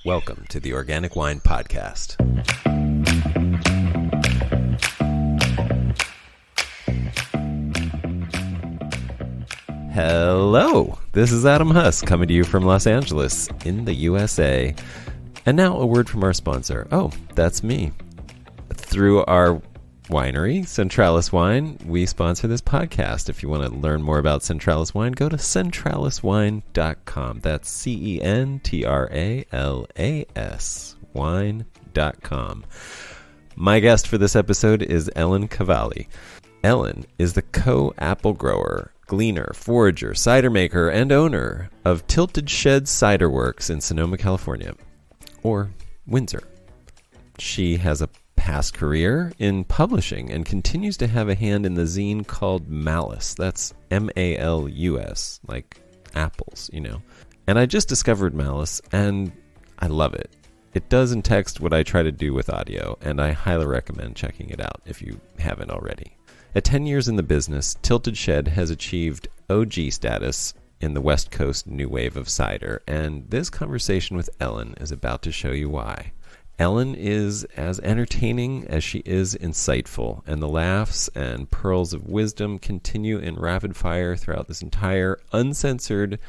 Welcome to the Organic Wine Podcast. Hello, this is Adam Huss coming to you from Los Angeles in the USA. And now a word from our sponsor. Oh, that's me. Through our winery, Centralis Wine, we sponsor this podcast. If you want to learn more about Centralis Wine, go to centraliswine.com. That's CENTRALAS wine.com. My guest for this episode is Ellen Cavalli. Ellen is the co-apple grower, gleaner, forager, cidermaker, and owner of Tilted Shed Cider Works in Sonoma, California, or Windsor. She has a past career in publishing and continues to have a hand in the zine called Malus. That's Malus, like apples, you know. And I just discovered Malus, and I love it. It does in text what I try to do with audio, and I highly recommend checking it out if you haven't already. At 10 years in the business, Tilted Shed has achieved OG status in the West Coast new wave of cider, and this conversation with Ellen is about to show you why. Ellen is as entertaining as she is insightful, and the laughs and pearls of wisdom continue in rapid fire throughout this entire uncensored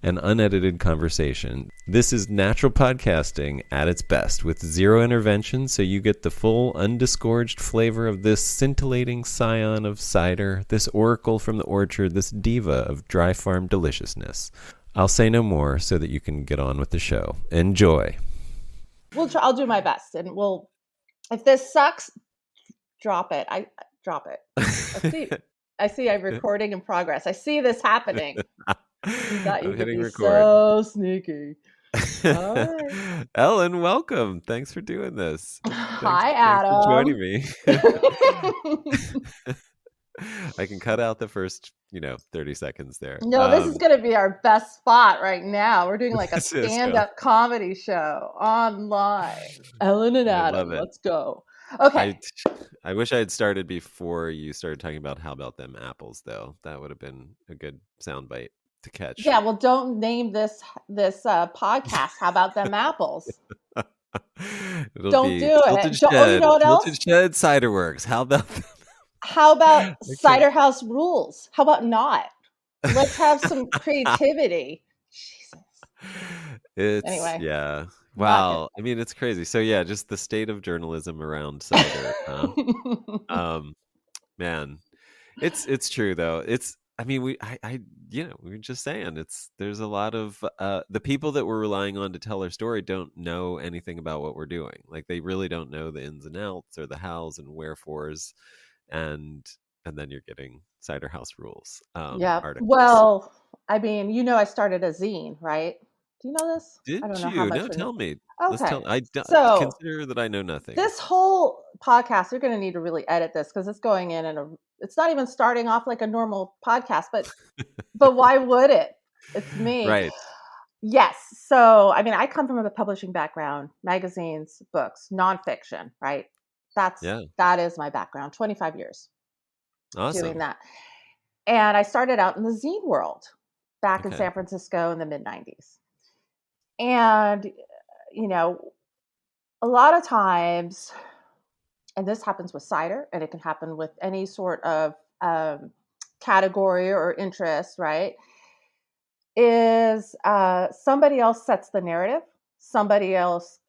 and unedited conversation. This is natural podcasting at its best, with zero intervention, so you get the full undisgorged flavor of this scintillating scion of cider, this oracle from the orchard, this diva of dry farm deliciousness. I'll say no more so that you can get on with the show. Enjoy. I'll do my best, and if this sucks, drop it. Drop it. I see I'm recording in progress. I see this happening. You thought you could be record. So sneaky. All right. Ellen, welcome. Thanks for doing this. Hi, Adam. Thanks for joining me. I can cut out the first, 30 seconds there. No, this is going to be our best spot right now. We're doing like a stand-up comedy show online. Ellen and Adam, let's go. Okay. I wish I had started before you started talking about how about them apples, though. That would have been a good soundbite to catch. Yeah, well, don't name this podcast How About Them Apples. Don't do it. Shed, you know what else? Tilted Shed Cider Works. How about them? How about Cider House Rules? How about not? Let's have some creativity. Jesus. Anyway. Yeah. Wow. I mean, it's crazy. So yeah, just the state of journalism around cider. Man, it's true though. We were just saying there's a lot of the people that we're relying on to tell our story don't know anything about what we're doing. Like they really don't know the ins and outs or the hows and wherefores. And then you're getting Cider House Rules. Yeah. Articles. Well, I mean, I started a zine, right? Do you know this? Did I don't know you? how much No, tell me. Okay. I consider that I know nothing. This whole podcast, you're going to need to really edit this because it's going in and it's not even starting off like a normal podcast, but why would it? It's me. Right. Yes. So, I mean, I come from a publishing background, magazines, books, nonfiction, right? That is my background, 25 years doing that. And I started out in the zine world back in San Francisco in the mid-90s. And, a lot of times, and this happens with cider, and it can happen with any sort of category or interest, right? Is somebody else sets the narrative. Somebody else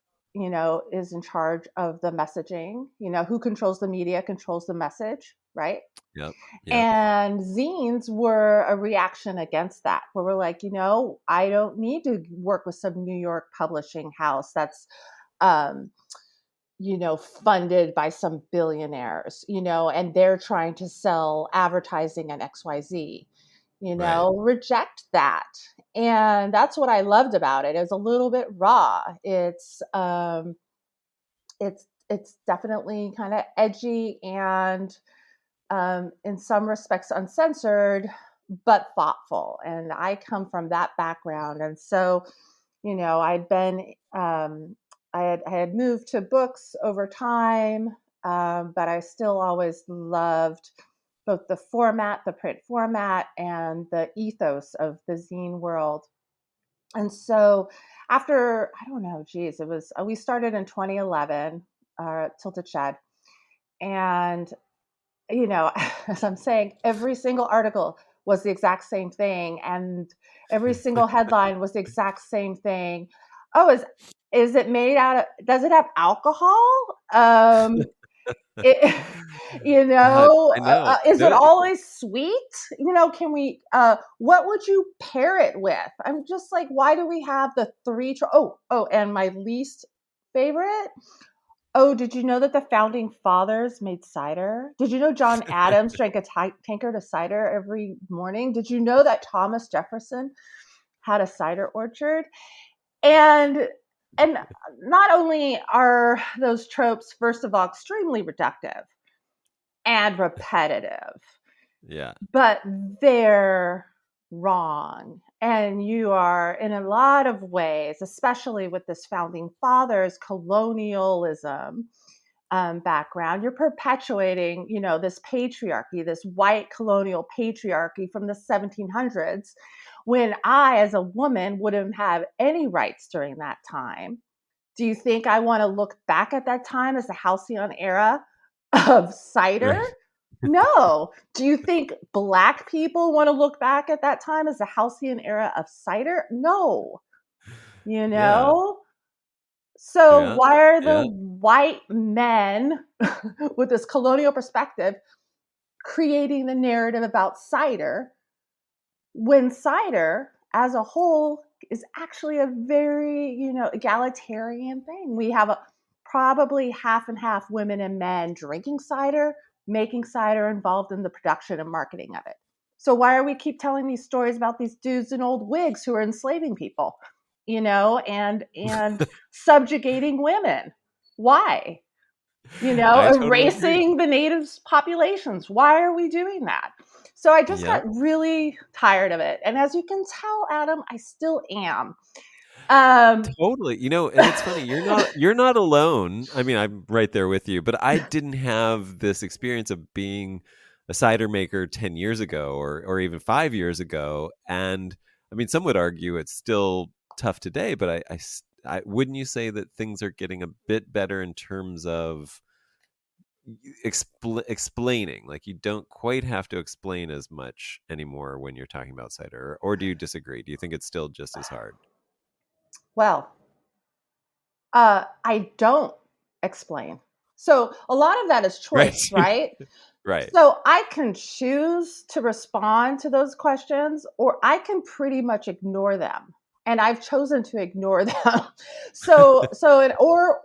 is in charge of the messaging, who controls the media, controls the message, right? Yep. And zines were a reaction against that, where we're like, I don't need to work with some New York publishing house that's, funded by some billionaires, and they're trying to sell advertising and XYZ. Reject that. And that's what I loved about it. It was a little bit raw. It's definitely kind of edgy and in some respects uncensored, but thoughtful. And I come from that background. And so, I'd been, I had moved to books over time, but I still always loved both the format, the print format, and the ethos of the zine world. And so after, I don't know, geez, it was, we started in 2011, Tilted Shed. And, as I'm saying, every single article was the exact same thing. And every single headline was the exact same thing. Oh, is it made out of, does it have alcohol? It, God, I know. is it No, always sweet? Can we, what would you pair it with? I'm just like, why do we have the three? And my least favorite. Oh, did you know that the founding fathers made cider? Did you know John Adams drank a tankard of cider every morning? Did you know that Thomas Jefferson had a cider orchard? And and not only are those tropes, first of all, extremely reductive and repetitive, yeah. but they're wrong. And you are, in a lot of ways, especially with this founding fathers colonialism background, you're perpetuating, this patriarchy, this white colonial patriarchy from the 1700s, when I, as a woman, wouldn't have any rights during that time. Do you think I want to look back at that time as the halcyon era of cider? Right. No. Do you think Black people want to look back at that time as the halcyon era of cider? No. You Yeah. know? So Yeah. why are the Yeah. white men with this colonial perspective creating the narrative about cider when cider as a whole is actually a very, egalitarian thing? We have probably half and half women and men drinking cider, making cider, involved in the production and marketing of it. So why are we keep telling these stories about these dudes in old wigs who are enslaving people, and subjugating women? Why? I totally agree. Erasing the natives populations. Why are we doing that? So I just got Yep. really tired of it. And as you can tell, Adam, I still am. Um, Totally. And it's funny, you're not alone. I mean, I'm right there with you, but I didn't have this experience of being a cider maker 10 years ago or even 5 years ago. And I mean, some would argue it's still tough today, but I wouldn't you say that things are getting a bit better in terms of explaining? Like, you don't quite have to explain as much anymore when you're talking about cider, or do you disagree? Do you think it's still just as hard? well, I don't explain. So a lot of that is Right. choice, right? Right. So I can choose to respond to those questions, or I can pretty much ignore them. And I've chosen to ignore them.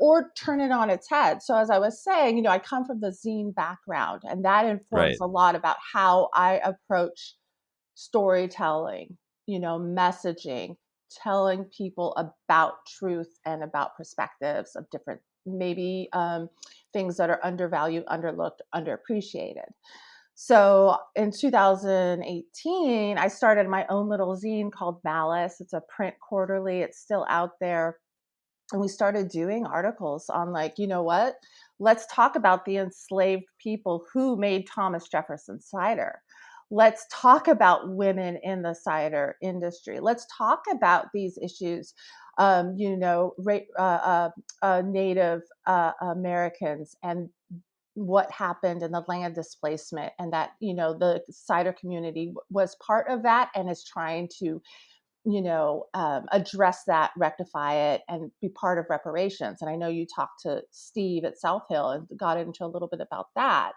Or turn it on its head. So as I was saying, I come from the zine background, and that informs Right. a lot about how I approach storytelling, messaging, telling people about truth and about perspectives of different, maybe things that are undervalued, underlooked, underappreciated. So in 2018, I started my own little zine called Malus. It's a print quarterly. It's still out there. And we started doing articles on, like, what? Let's talk about the enslaved people who made Thomas Jefferson cider. Let's talk about women in the cider industry. Let's talk about these issues, Native Americans, and what happened in the land displacement, and that, the cider community was part of that and is trying to, address that, rectify it, and be part of reparations. And I know you talked to Steve at South Hill and got into a little bit about that.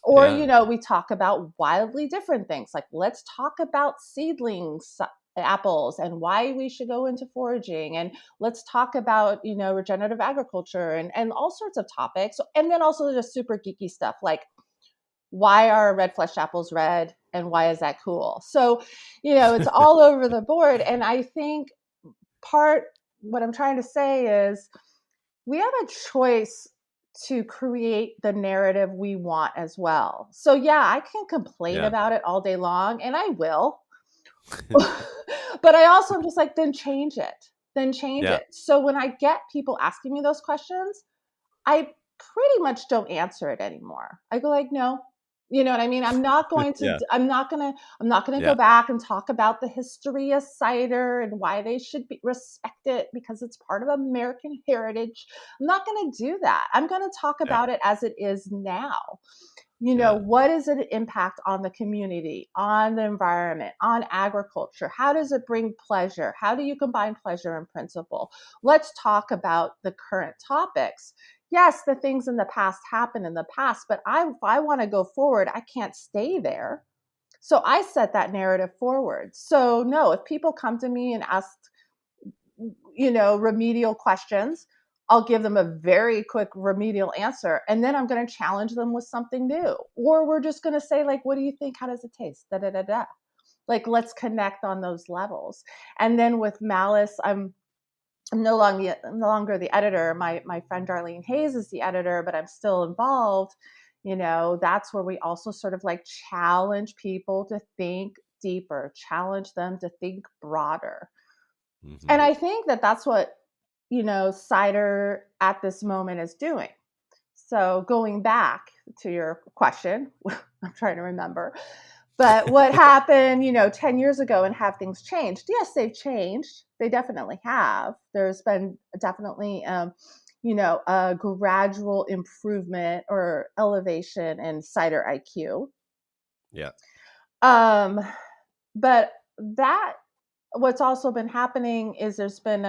Or, Yeah. we talk about wildly different things. Like, let's talk about seedlings, apples, and why we should go into foraging. And let's talk about, regenerative agriculture, and all sorts of topics. And then also just super geeky stuff like, why are red fleshed apples red, and why is that cool? So, it's all over the board. And I think what I'm trying to say is, we have a choice to create the narrative we want as well. So yeah, I can complain Yeah. about it all day long, and I will. But I also am just like, then change it. Then change Yeah. it. So when I get people asking me those questions, I pretty much don't answer it anymore. I go like, no. You know what I mean? I'm not going to, Yeah. I'm not going to go Yeah. back and talk about the history of cider and why they should be respected because it's part of American heritage. I'm not going to do that. I'm going to talk Yeah. about it as it is now. Yeah. What is it impact on the community, on the environment, on agriculture? How does it bring pleasure? How do you combine pleasure and principle? Let's talk about the current topics. Yes, the things in the past happened in the past, but if I want to go forward, I can't stay there. So I set that narrative forward. So no, if people come to me and ask, remedial questions, I'll give them a very quick remedial answer. And then I'm going to challenge them with something new. Or we're just going to say, like, what do you think? How does it taste? Da, da, da, da. Like, let's connect on those levels. And then with Malus, I'm no longer the editor. My friend Darlene Hayes is the editor, but I'm still involved. That's where we also sort of like challenge people to think deeper, challenge them to think broader. Mm-hmm. And I think that that's what, cider at this moment is doing. So going back to your question, I'm trying to remember, but what happened, 10 years ago and have things changed? Yes, they've changed. They definitely have. There's been definitely, a gradual improvement or elevation in cider IQ. Yeah. But that what's also been happening is there's been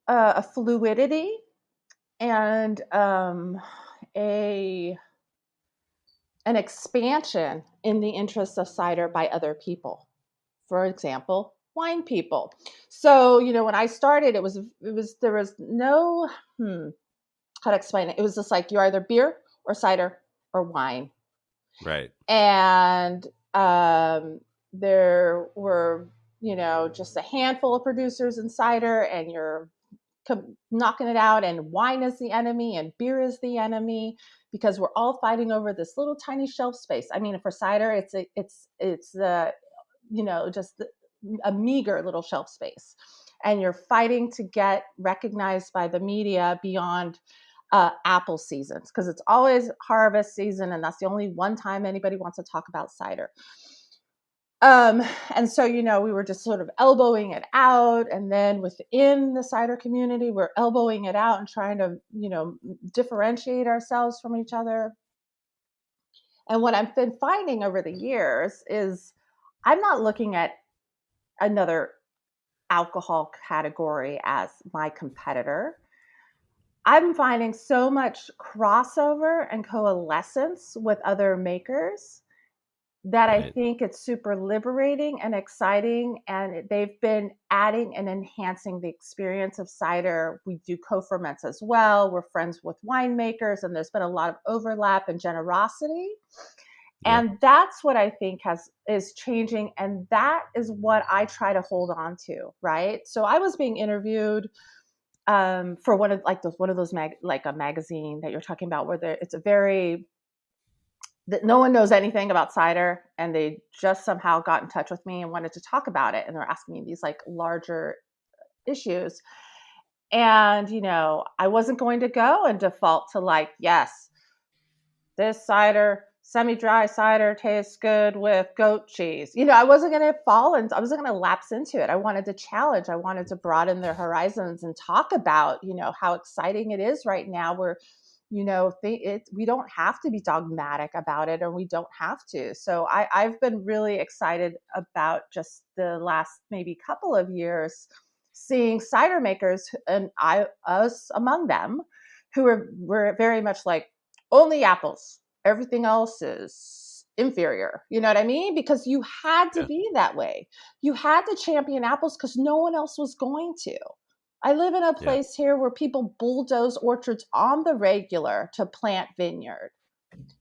a fluidity and a an expansion in the interests of cider by other people. For example, wine people. So, when I started, there was no, how to explain it. It was just like you're either beer or cider or wine. Right. And there were, just a handful of producers in cider, and you're knocking it out, and wine is the enemy and beer is the enemy because we're all fighting over this little tiny shelf space. I mean, for cider, it's just a meager little shelf space, and you're fighting to get recognized by the media beyond apple seasons, because it's always harvest season, and that's the only one time anybody wants to talk about cider. And so, we were just sort of elbowing it out. And then within the cider community, we're elbowing it out and trying to, differentiate ourselves from each other. And what I've been finding over the years is I'm not looking at another alcohol category as my competitor. I'm finding so much crossover and coalescence with other makers that I Right. think it's super liberating and exciting. And they've been adding and enhancing the experience of cider. We do co-ferments as well. We're friends with winemakers, and there's been a lot of overlap and generosity. Yeah. And that's what I think is changing. And that is what I try to hold on to. Right. So I was being interviewed for one of those like a magazine that you're talking about, where it's a very, that no one knows anything about cider, and they just somehow got in touch with me and wanted to talk about it, and they're asking me these like larger issues. And I wasn't going to go and default to like, yes, this cider, semi-dry cider, tastes good with goat cheese. I wasn't going to I wasn't going to lapse into it. I wanted to challenge. I wanted to broaden their horizons and talk about how exciting it is right now. Where we don't have to be dogmatic about it, or we don't have to. So I've been really excited about just the last maybe couple of years seeing cider makers, and us among them, who were very much like, only apples, everything else is inferior. You know what I mean? Because you had to Yeah. be that way. You had to champion apples because no one else was going to. I live in a Yeah. place here where people bulldoze orchards on the regular to plant vineyard.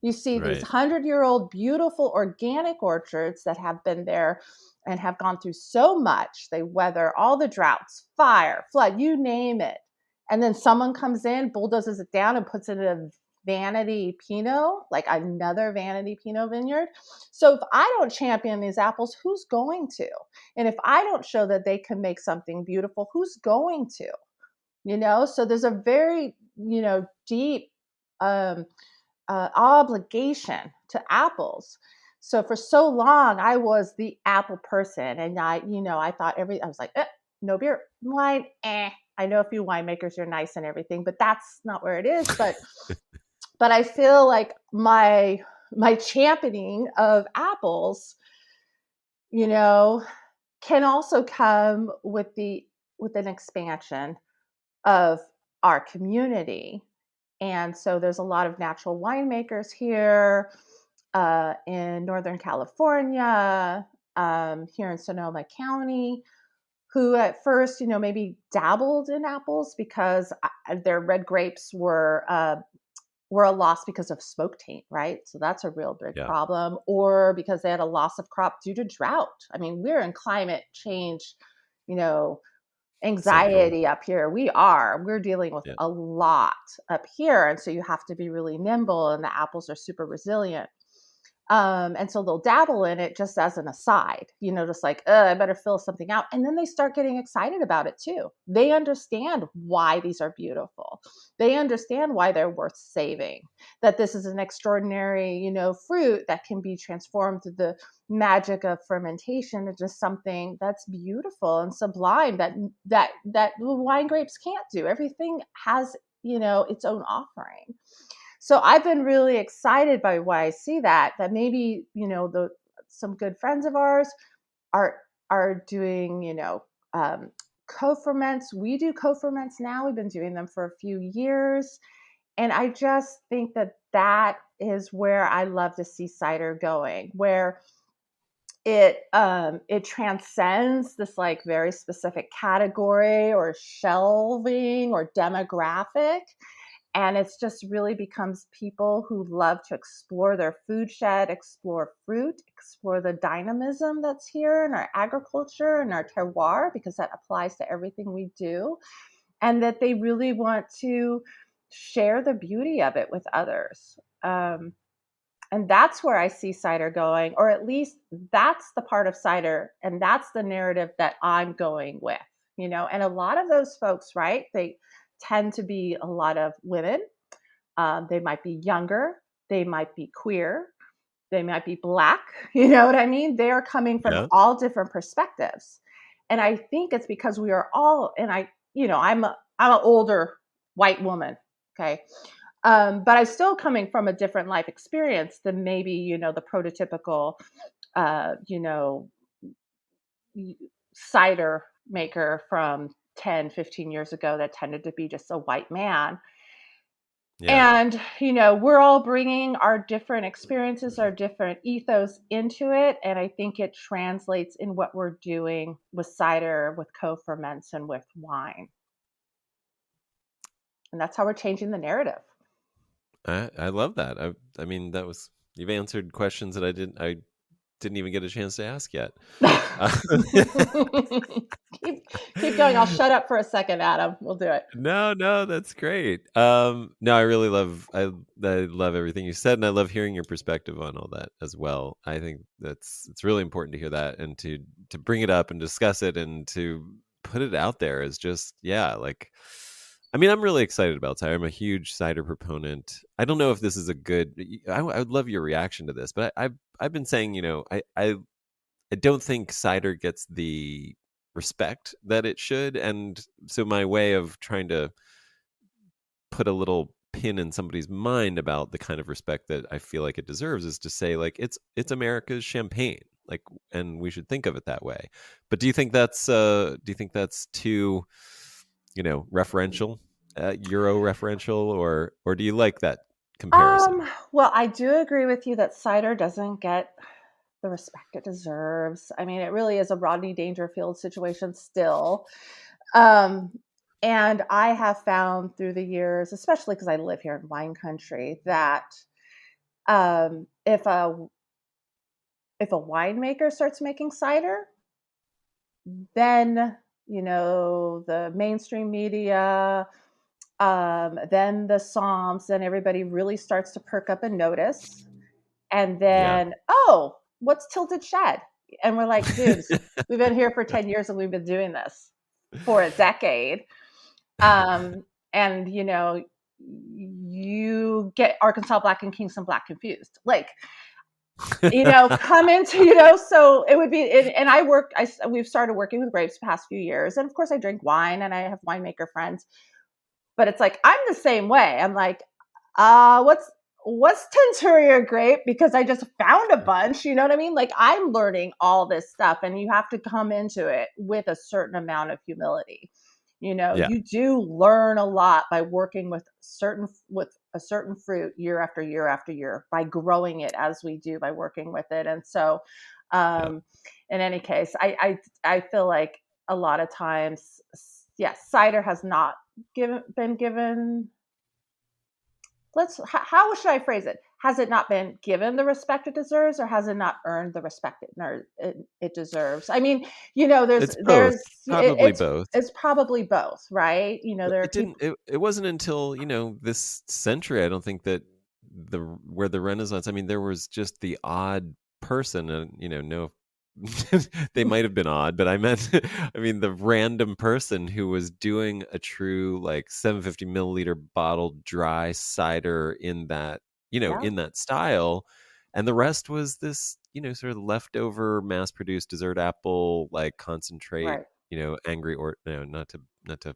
You see these Right. 100-year-old beautiful organic orchards that have been there and have gone through so much. They weather all the droughts, fire, flood, you name it. And then someone comes in, bulldozes it down, and puts it in a vanity Pinot, like another vanity Pinot vineyard. So if I don't champion these apples, who's going to? And if I don't show that they can make something beautiful, who's going to? So there's a very, deep obligation to apples. So for so long, I was the apple person, and I thought I was like, no beer, wine, I know a few winemakers are nice and everything, but that's not where it is. But I feel like my championing of apples, can also come with an expansion of our community. And so there's a lot of natural winemakers here in Northern California, here in Sonoma County, who at first, maybe dabbled in apples because their red grapes were a loss because of smoke taint, right? So that's a real big Yeah. problem, or because they had a loss of crop due to drought. I mean, we're in climate change, anxiety up here. We're dealing with a lot up here. And so you have to be really nimble, and the apples are super resilient. And so they'll dabble in it just as an aside, just like, I better fill something out. And then they start getting excited about it too. They understand why these are beautiful. They understand why they're worth saving, that this is an extraordinary, fruit that can be transformed through the magic of fermentation into something that's beautiful and sublime that wine grapes can't do. Everything has, its own offering. So I've been really excited by why I see that maybe, some good friends of ours are doing, co-ferments. We do co-ferments now. We've been doing them for a few years. And I just think that is where I love to see cider going, where it transcends this like very specific category or shelving or demographic. And it's just really becomes people who love to explore their food shed, explore fruit, explore the dynamism that's here in our agriculture and our terroir, because that applies to everything we do. And that they really want to share the beauty of it with others. And that's where I see cider going, or at least that's the part of cider. And that's the narrative that I'm going with, and a lot of those folks, right? They tend to be a lot of women. They might be younger. They might be queer. They might be Black. You know what I mean? They are coming from all different perspectives. And I think it's because we are all, and I'm an older white woman. Okay. But I'm still coming from a different life experience than maybe, the prototypical, cider maker from 10, 15 years ago that tended to be just a white man. Yeah. And, we're all bringing our different experiences, our different ethos into it. And I think it translates in what we're doing with cider, with co-ferments, and with wine. And that's how we're changing the narrative. I love that. I mean, you've answered questions that I didn't even get a chance to ask yet. Keep going. I'll shut up for a second, Adam. We'll do it. No, that's great. No, I really love everything you said, and I love hearing your perspective on all that as well. I think it's really important to hear that, and to bring it up and discuss it and to put it out there as just, like, I mean, I'm really excited about cider. I'm a huge cider proponent. I don't know if this is a good. I would love your reaction to this, but I've been saying, I don't think cider gets the respect that it should, and so my way of trying to put a little pin in somebody's mind about the kind of respect that I feel like it deserves is to say, like, it's America's champagne, like, and we should think of it that way. But do you think that's too, referential, Euro referential, or do you like that comparison? Well, I do agree with you that cider doesn't get the respect it deserves. I mean, it really is a Rodney Dangerfield situation still. And I have found through the years, especially because I live here in wine country, that if a winemaker starts making cider, then the mainstream media, then the Psalms, then everybody really starts to perk up and notice. And then, what's Tilted Shed? And we're like, dudes, we've been here for 10 years and we've been doing this for a decade. And, you get Arkansas Black and Kingston Black confused. Like, come into, so it would be, and we've started working with grapes the past few years. And of course I drink wine and I have winemaker friends, but it's like, I'm the same way. I'm like, what's Tenturia grape? Because I just found a bunch, you know what I mean? Like, I'm learning all this stuff, and you have to come into it with a certain amount of humility. You do learn a lot by working with a certain fruit year after year after year, by growing it as we do, by working with it. And so, in any case, I feel like a lot of times, yes, cider has not been given. How should I phrase it? Has it not been given the respect it deserves, or has it not earned the respect it deserves? I mean, it's probably both. It's probably both, right? There are it wasn't until, this century, I don't think, that where the Renaissance, I mean, there was just the odd person, and, no, they might have been odd, but I mean, the random person who was doing a true, like, 750 milliliter bottled dry cider in that, in that style. And the rest was this, sort of leftover mass produced dessert apple, like, concentrate, right. angry, or, not to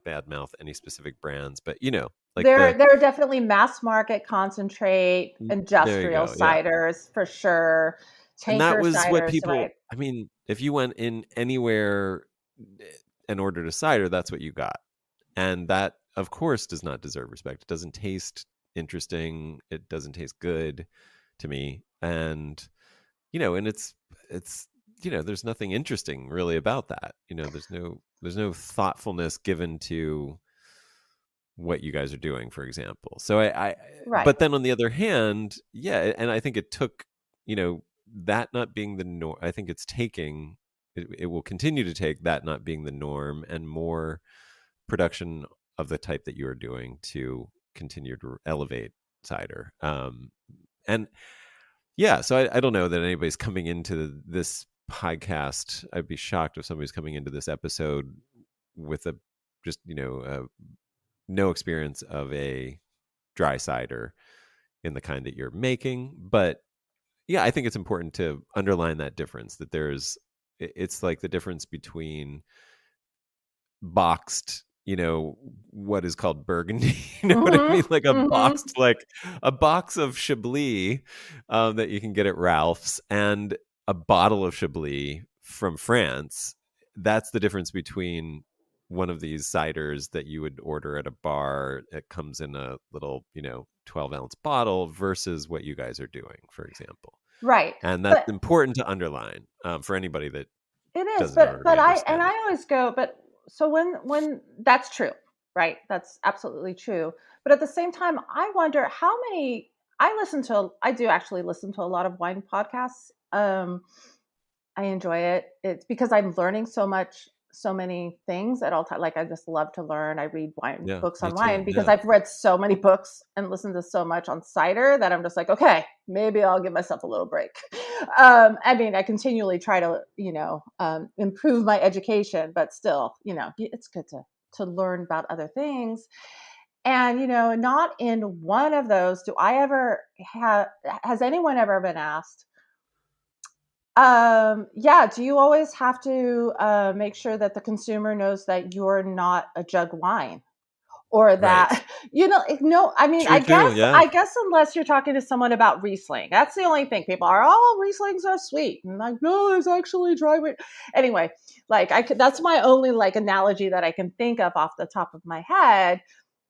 badmouth any specific brands, but, like, there are definitely mass market concentrate industrial ciders, for sure. And that was ciders, what people, right? I mean, if you went in anywhere and ordered a cider, that's what you got. And that, of course, does not deserve respect. It doesn't taste interesting. It doesn't taste good to me. And, and it's, there's nothing interesting really about that. There's no thoughtfulness given to what you guys are doing, for example. So right. But then on the other hand, and I think it took, that not being the norm. I think it will continue to take that not being the norm, and more production of the type that you are doing to continue to elevate cider. And so I don't know that anybody's coming into this podcast. I'd be shocked if somebody's coming into this episode with no experience of a dry cider in the kind that you're making. But I think it's important to underline that difference, that it's like the difference between boxed, what is called Burgundy, what I mean? Like a box of Chablis that you can get at Ralph's, and a bottle of Chablis from France. That's the difference between one of these ciders that you would order at a bar. It comes in a little, 12-ounce bottle, versus what you guys are doing, for example. Right. And that's important to underline for anybody that it is. But I always go, but so when that's true, right? That's absolutely true. But at the same time, I wonder how many, I do actually listen to a lot of wine podcasts. I enjoy it. It's because I'm learning so many things at all times. Like, I just love to learn. I read books on wine because I've read so many books and listened to so much on cider that I'm just like, okay, maybe I'll give myself a little break. I mean, I continually try to, improve my education, but still, it's good to learn about other things. And, not in one of those has anyone ever been asked, do you always have to make sure that the consumer knows that you're not a jug wine, or that I mean, I guess unless you're talking to someone about Riesling, that's the only thing. People are, Rieslings are sweet, and like, no, there's actually dry wine. Anyway, like, that's my only, like, analogy that I can think of off the top of my head.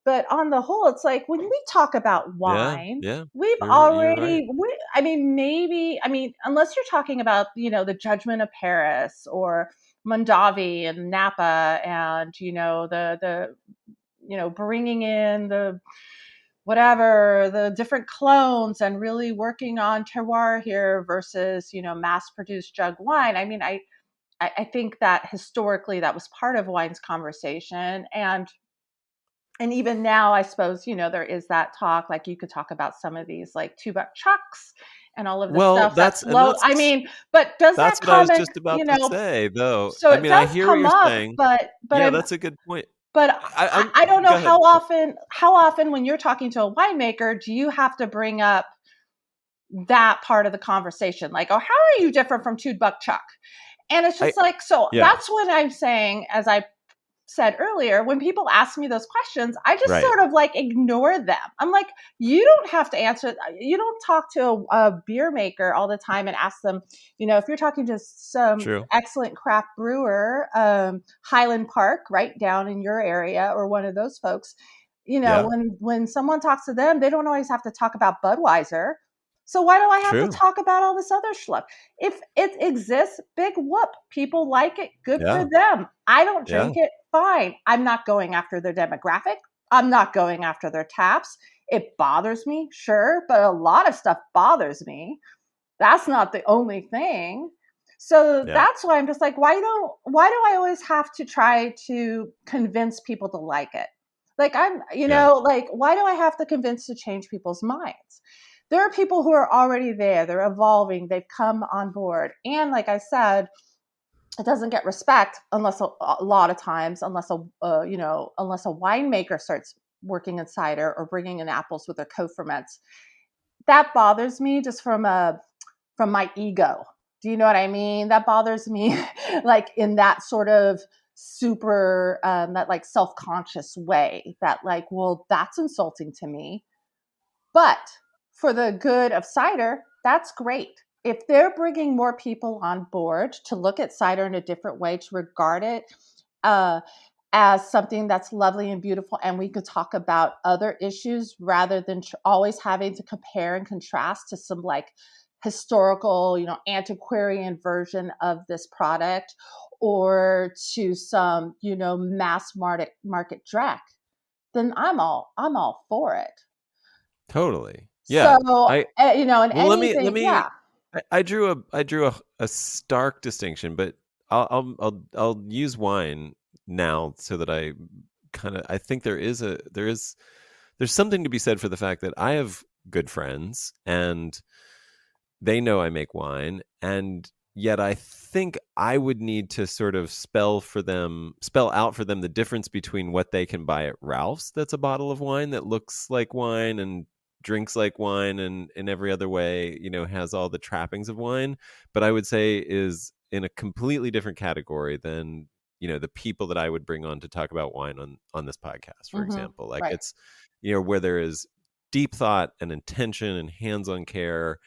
But on the whole, it's like, when we talk about wine, we've already, right. Unless you're talking about, the Judgment of Paris or Mondavi and Napa, and, the bringing in the different clones and really working on terroir here versus, mass produced jug wine. I mean, I think that historically that was part of wine's conversation. And even now, I suppose, there is that talk, like, you could talk about some of these, like, $2 chucks and all of the stuff that's low. I mean, but does that come? That's what I was just about to say, though. So I mean, I hear what you're saying. But that's a good point. But I don't know go ahead. how often when you're talking to a winemaker, do you have to bring up that part of the conversation? Like, oh, how are you different from Two Buck Chuck? And it's just Yeah. that's what I'm saying, as I said earlier, when people ask me those questions, I just Right. sort of like ignore them. I'm like, you don't have to answer. You don't talk to a beer maker all the time and ask them, if you're talking to some True. excellent craft brewer, Highland Park, right down in your area, or one of those folks, Yeah. when someone talks to them, they don't always have to talk about Budweiser. So why do I have to True. talk about all this other schluff? If it exists, big whoop. People like it. Good for Yeah. them. I don't Yeah. drink it. Fine. I'm not going after their demographic. I'm not going after their taps. It bothers me, sure, but a lot of stuff bothers me. That's not the only thing. So Yeah. that's why I'm just like, why do I always have to try to convince people to like it? Like like, why do I have to convince to change people's minds? There are people who are already there. They're evolving. They've come on board. And like I said, it doesn't get respect unless a lot of times, unless unless a winemaker starts working in cider or bringing in apples with their co-ferments. That bothers me just from my ego. Do you know what I mean? That bothers me like in that sort of super that like self-conscious way, that like, well, that's insulting to me. But for the good of cider, that's great. If they're bringing more people on board to look at cider in a different way, to regard it uh, as something that's lovely and beautiful, and we could talk about other issues rather than always having to compare and contrast to some like historical, antiquarian version of this product, or to some, mass market drac, then I'm all for it. Totally. Yeah. So, I in Well, let anything, me. yeah. I drew a stark distinction, but I'll use wine now so that I think there's something to be said for the fact that I have good friends and they know I make wine, and yet I think I would need to sort of spell out for them the difference between what they can buy at Ralph's, that's a bottle of wine that looks like wine and drinks like wine and in every other way, has all the trappings of wine, but I would say is in a completely different category than, the people that I would bring on to talk about wine on this podcast, for example. Like Right. it's, where there is deep thought and intention and hands-on care,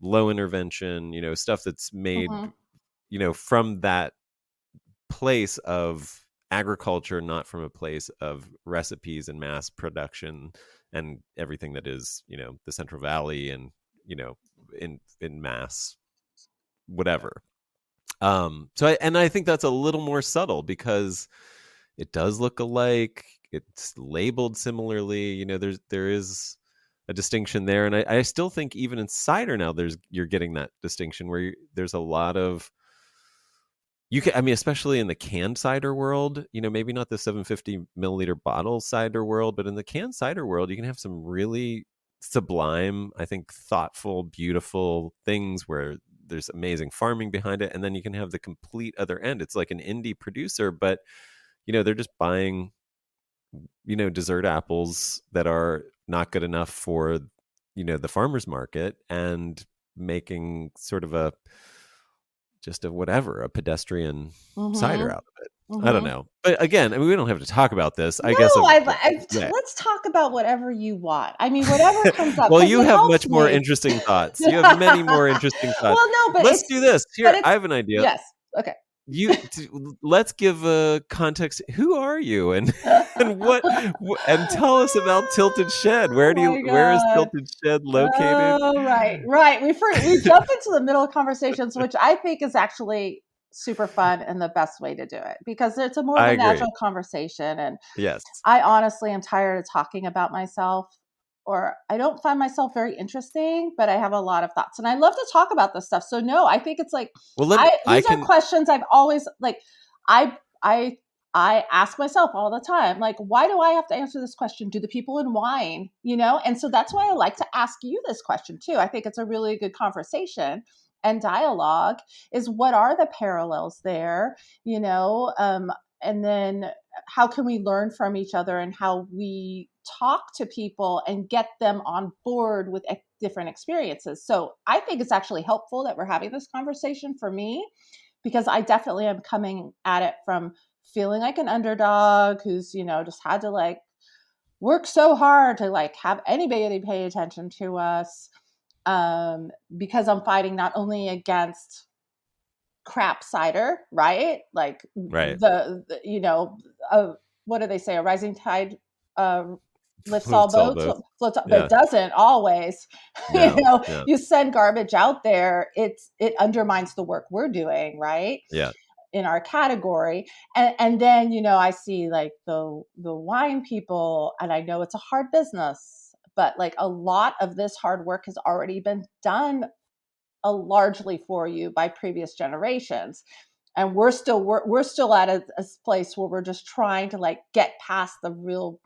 low intervention, stuff that's made, Mhm. from that place of agriculture, not from a place of recipes and mass production and everything that is, the Central Valley and, in mass, whatever. I think that's a little more subtle because it does look alike. It's labeled similarly. There is a distinction there, and I still think even in cider now, you're getting that distinction where there's a lot of I mean, especially in the canned cider world. Maybe not the 750 milliliter bottle cider world, but in the canned cider world, you can have some really sublime, I think, thoughtful, beautiful things where there's amazing farming behind it, and then you can have the complete other end. It's like an indie producer, but they're just buying dessert apples that are not good enough for the farmers market and making sort of just a whatever, a pedestrian cider Mhm. out of it. I don't Mhm. know, but again, I mean, we don't have to talk about this, I No, guess. Yeah. let's talk about whatever you want. I mean, whatever comes up, Well, because you it have helps much more me. interesting thoughts. You have many more interesting thoughts. Well, no, Let's do this but here. I it's have an idea. yes. Okay. Let's give a context. Who are you, and and tell us about Tilted Shed. Oh my Where is god. Tilted Shed located? Oh, right, right. We jump into the middle of conversations, which I think is actually super fun and the best way to do it, because it's a more of I a agree. natural conversation. And Yes. I honestly am tired of talking about myself, or I don't find myself very interesting, but I have a lot of thoughts and I love to talk about this stuff. So no, I think it's like, Well, I these are can. questions I've always like, I, I, I ask myself all the time, like, why do I have to answer this question? Do the people in wine, And so that's why I like to ask you this question too. I think it's a really good conversation and dialogue, is what are the parallels there, you know? and then how can we learn from each other and how we talk to people and get them on board with different experiences. So I think it's actually helpful that we're having this conversation for me, because I definitely am coming at it from feeling like an underdog who's, just had to like work so hard to like have anybody pay attention to us, because I'm fighting not only against crap cider, right? Like Right. what do they say? A rising tide uh, lifts all Lifts all boats, boats. floats up, but Yeah. it doesn't always. No. You send garbage out there, it undermines the work we're doing, right? Yeah. In our category. And then, I see like the wine people, and I know it's a hard business, but like a lot of this hard work has already been done largely for you by previous generations. And we're still at a place where we're just trying to like get past the real,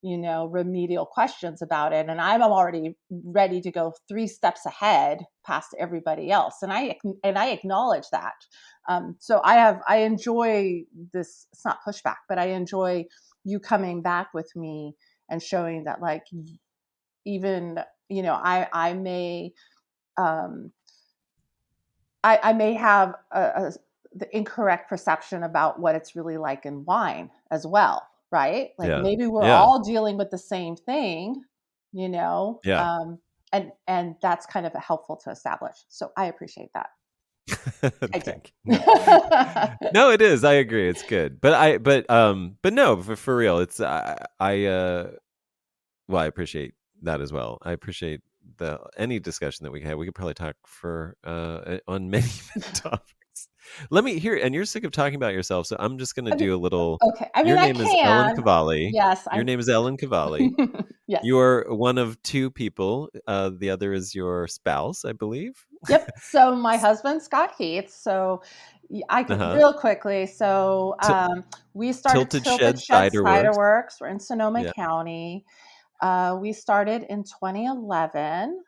remedial questions about it. And I'm already ready to go 3 steps ahead past everybody else. And I acknowledge that. So I enjoy this. It's not pushback, but I enjoy you coming back with me and showing that like, even, I may, I may have the incorrect perception about what it's really like in wine as well, right? Like Yeah. maybe we're Yeah. all dealing with the same thing, Yeah. And that's kind of helpful to establish. So I appreciate that. I do. No, it is. I agree. It's good. But no, for real, it's well, I appreciate that as well. I appreciate any discussion that we had. We could probably talk for on many topics. Let me hear, and you're sick of talking about yourself, so I'm just going to do a little. Okay. I mean, Your I name is Ellen can. Cavalli. Yes. Your name is Ellen Cavalli. Yes. You are one of 2 people. The other is your spouse, I believe. Yep. So my husband, Scott Heath. So I can real quickly. So we started Tilted Shed Cider Works. We're in Sonoma County. We started in 2011.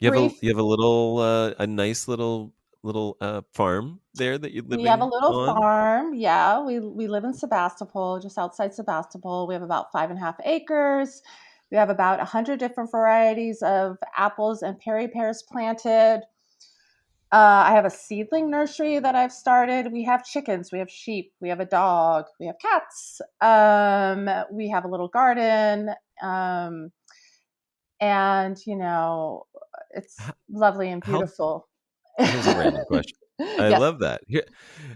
You have a little a nice little farm there that you live in. We have a little farm. Yeah, we live in Sebastopol, just outside Sebastopol. We have about 5.5 acres. We have about 100 different varieties of apples and peri pears planted. I have a seedling nursery that I've started. We have chickens, we have sheep, we have a dog, we have cats. We have a little garden. And, it's lovely and beautiful. Here's a random question. I love that.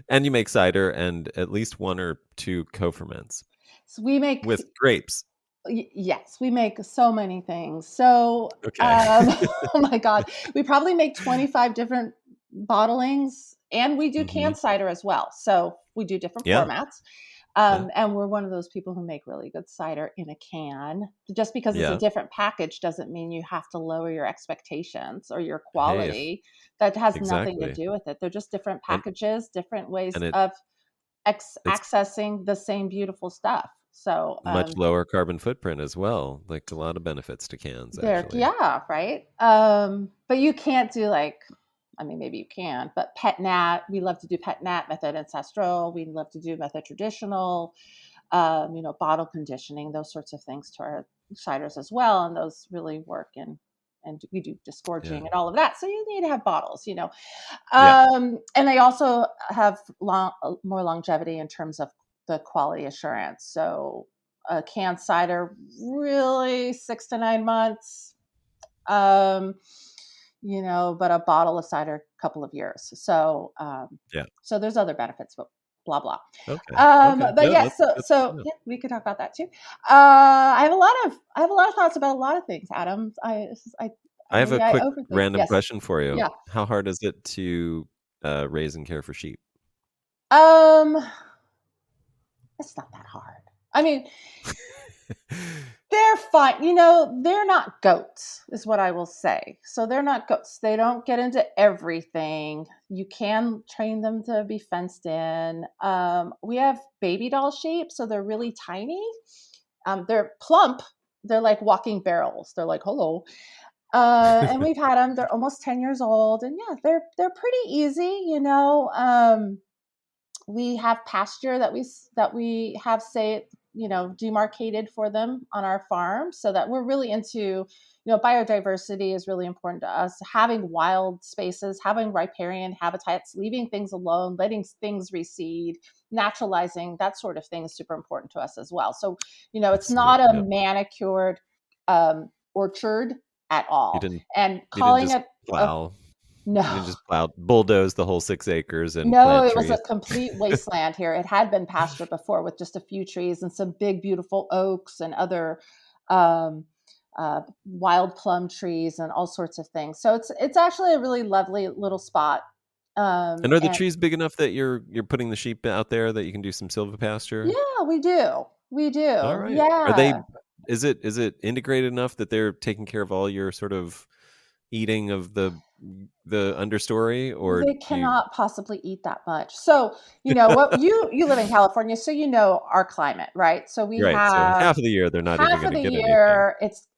And you make cider and at least 1 or 2 co-ferments. So we make with grapes. Yes, we make so many things. So, okay. Oh my God, we probably make 25 different bottlings, and we do canned cider as well. So we do different formats. And we're one of those people who make really good cider in a can. Just because it's a different package doesn't mean you have to lower your expectations or your quality. That has nothing to do with it. They're just different packages, different ways of accessing the same beautiful stuff. So much lower carbon footprint as well. Like a lot of benefits to cans. Actually. Yeah, right. But you can't do maybe you can, but pet nat, we love to do pet nat, method ancestral. We love to do method traditional, bottle conditioning, those sorts of things to our ciders as well. And those really work and we do disgorging and all of that. So you need to have bottles, and they also have more longevity in terms of the quality assurance. So a canned cider, really 6 to 9 months. But a bottle of cider, a couple of years. So, so there's other benefits, but blah, blah. Okay. But so we could talk about that too. I have a lot of thoughts about a lot of things, Adam. I have a quick random question for you. Yeah. How hard is it to raise and care for sheep? It's not that hard. I mean, they're fine. They're not goats, is what I will say. So they're not goats. They don't get into everything. You can train them to be fenced in. We have baby doll sheep, so they're really tiny. They're plump. They're like walking barrels. They're like, hello. And we've had them. They're almost 10 years old. And yeah, they're pretty easy, We have pasture that we have, say, demarcated for them on our farm, so that we're really into, biodiversity is really important to us. Having wild spaces, having riparian habitats, leaving things alone, letting things reseed, naturalizing, that sort of thing is super important to us as well. So, it's That's neat. not a Yeah. manicured orchard at You all. didn't And you didn't calling just it a plow. You no. didn't just plow bulldoze the whole 6 acres and No, plant it was a trees. complete wasteland here. It had been pasture before with just a few trees and some big, beautiful oaks and other um, wild plum trees and all sorts of things. So it's actually a really lovely little spot. And are the And trees big enough that you're putting the sheep out there that you can do some silvopasture? yeah, we do. We All do. right. Are they Yeah. is it integrated enough that they're taking care of all your sort of eating of the understory, or They do you cannot possibly eat that much. So, what you live in California, so our climate, right? So we right, so have half of the year they're not even half of gonna the get anything. year it's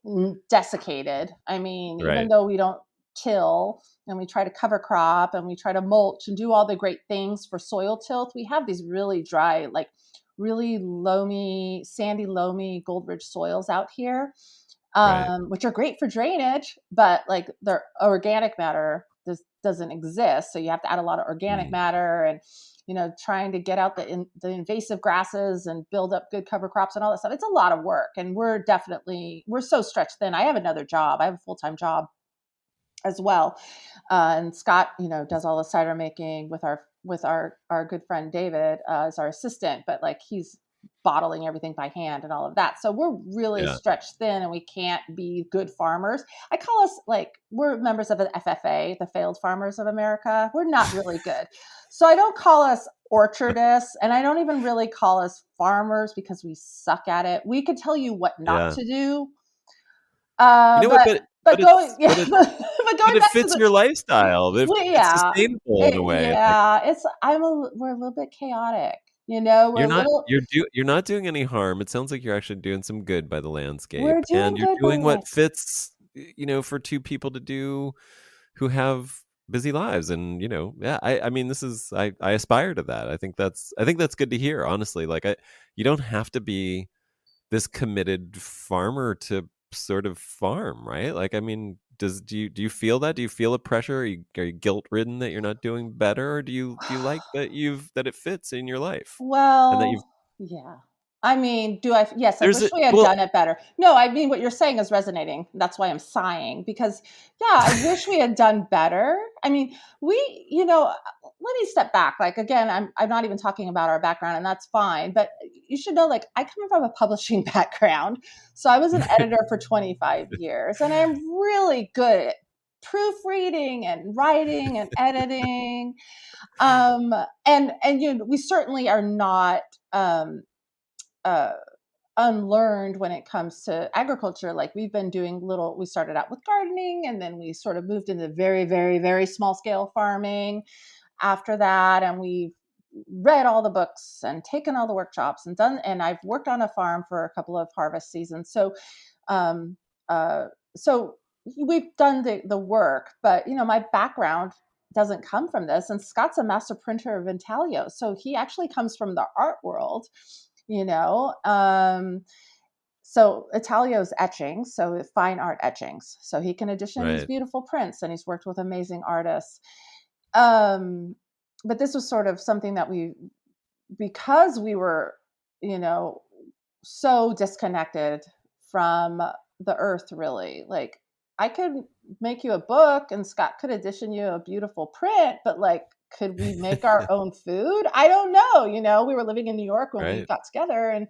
desiccated. I mean, even Right, though we don't till and we try to cover crop and we try to mulch and do all the great things for soil tilth, we have these really dry, like really loamy, sandy, loamy gold ridge soils out here, right. which are great for drainage, but like their organic matter doesn't exist. So you have to add a lot of organic Mm. matter and, trying to get out the invasive grasses and build up good cover crops and all that stuff. It's a lot of work. And we're so stretched thin. I have another job. I have a full-time job as well. And Scott, does all the cider making with our good friend David as our assistant, but like he's bottling everything by hand and all of that. So we're really Yeah. stretched thin and we can't be good farmers. I call us like we're members of the FFA, the Failed Farmers of America. We're not really good. So I don't call us orchardists and I don't even really call us farmers because we suck at it. We could tell you what not Yeah. to do. You know what? But But going it's yeah, but it but but going it back to fits your lifestyle. It's yeah, sustainable in a way. Like, we're a little bit chaotic, we're you're a not little, you're not doing any harm. It sounds like you're actually doing some good by the we're landscape, and doing you're good by doing the what land. fits, for two people to do who have busy lives. And, yeah, I mean, this is I aspire to that. I think that's good to hear, honestly. Like, you don't have to be this committed farmer to sort of farm, right? Like, I mean, do you feel that? Do you feel a pressure? Are you guilt ridden that you're not doing better, or do you like that it fits in your life, and that you've Well, yeah. I mean, yes, I there's wish a we had well, done it better. No, I mean, what you're saying is resonating. That's why I'm sighing because, yeah, I wish we had done better. I mean, let me step back. Like, again, I'm not even talking about our background, and that's fine. But you should know, like, I come from a publishing background. So I was an editor for 25 years, and I'm really good at proofreading and writing and editing, um and we certainly are not um uh unlearned when it comes to agriculture. Like we've been doing we started out with gardening and then we sort of moved into very, very, very small scale farming after that, and we've read all the books and taken all the workshops and I've worked on a farm for a couple of harvest seasons. Um uh so we've done the work, but my background doesn't come from this, and Scott's a master printer of intaglio, so he actually comes from the art world, you know so Italio's etching, so fine art etchings, so he can edition these right, beautiful prints, and he's worked with amazing artists. um but this was sort of something that because we were, you know so disconnected from the earth, really. Like, I could make you a book and Scott could edition you a beautiful print, but like, could we make our own food? I don't know. We were living in New York when we right, got together, and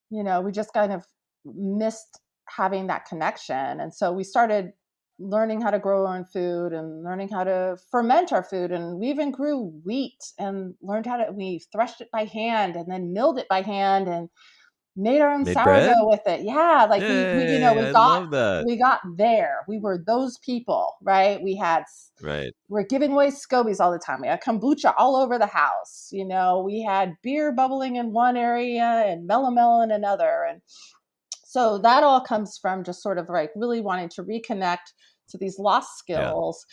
we just kind of missed having that connection. And so we started learning how to grow our own food and learning how to ferment our food. And we even grew wheat and learned we threshed it by hand and then milled it by hand and made our own made bread. sourdough with it. Yeah, like Yay, we I got love that. we got there. We were those people, right? Right. We're giving away scobies all the time. We had kombucha all over the house. We had beer bubbling in one area and melomel in another. And so that all comes from just sort of like really wanting to reconnect to these lost Yeah. skills,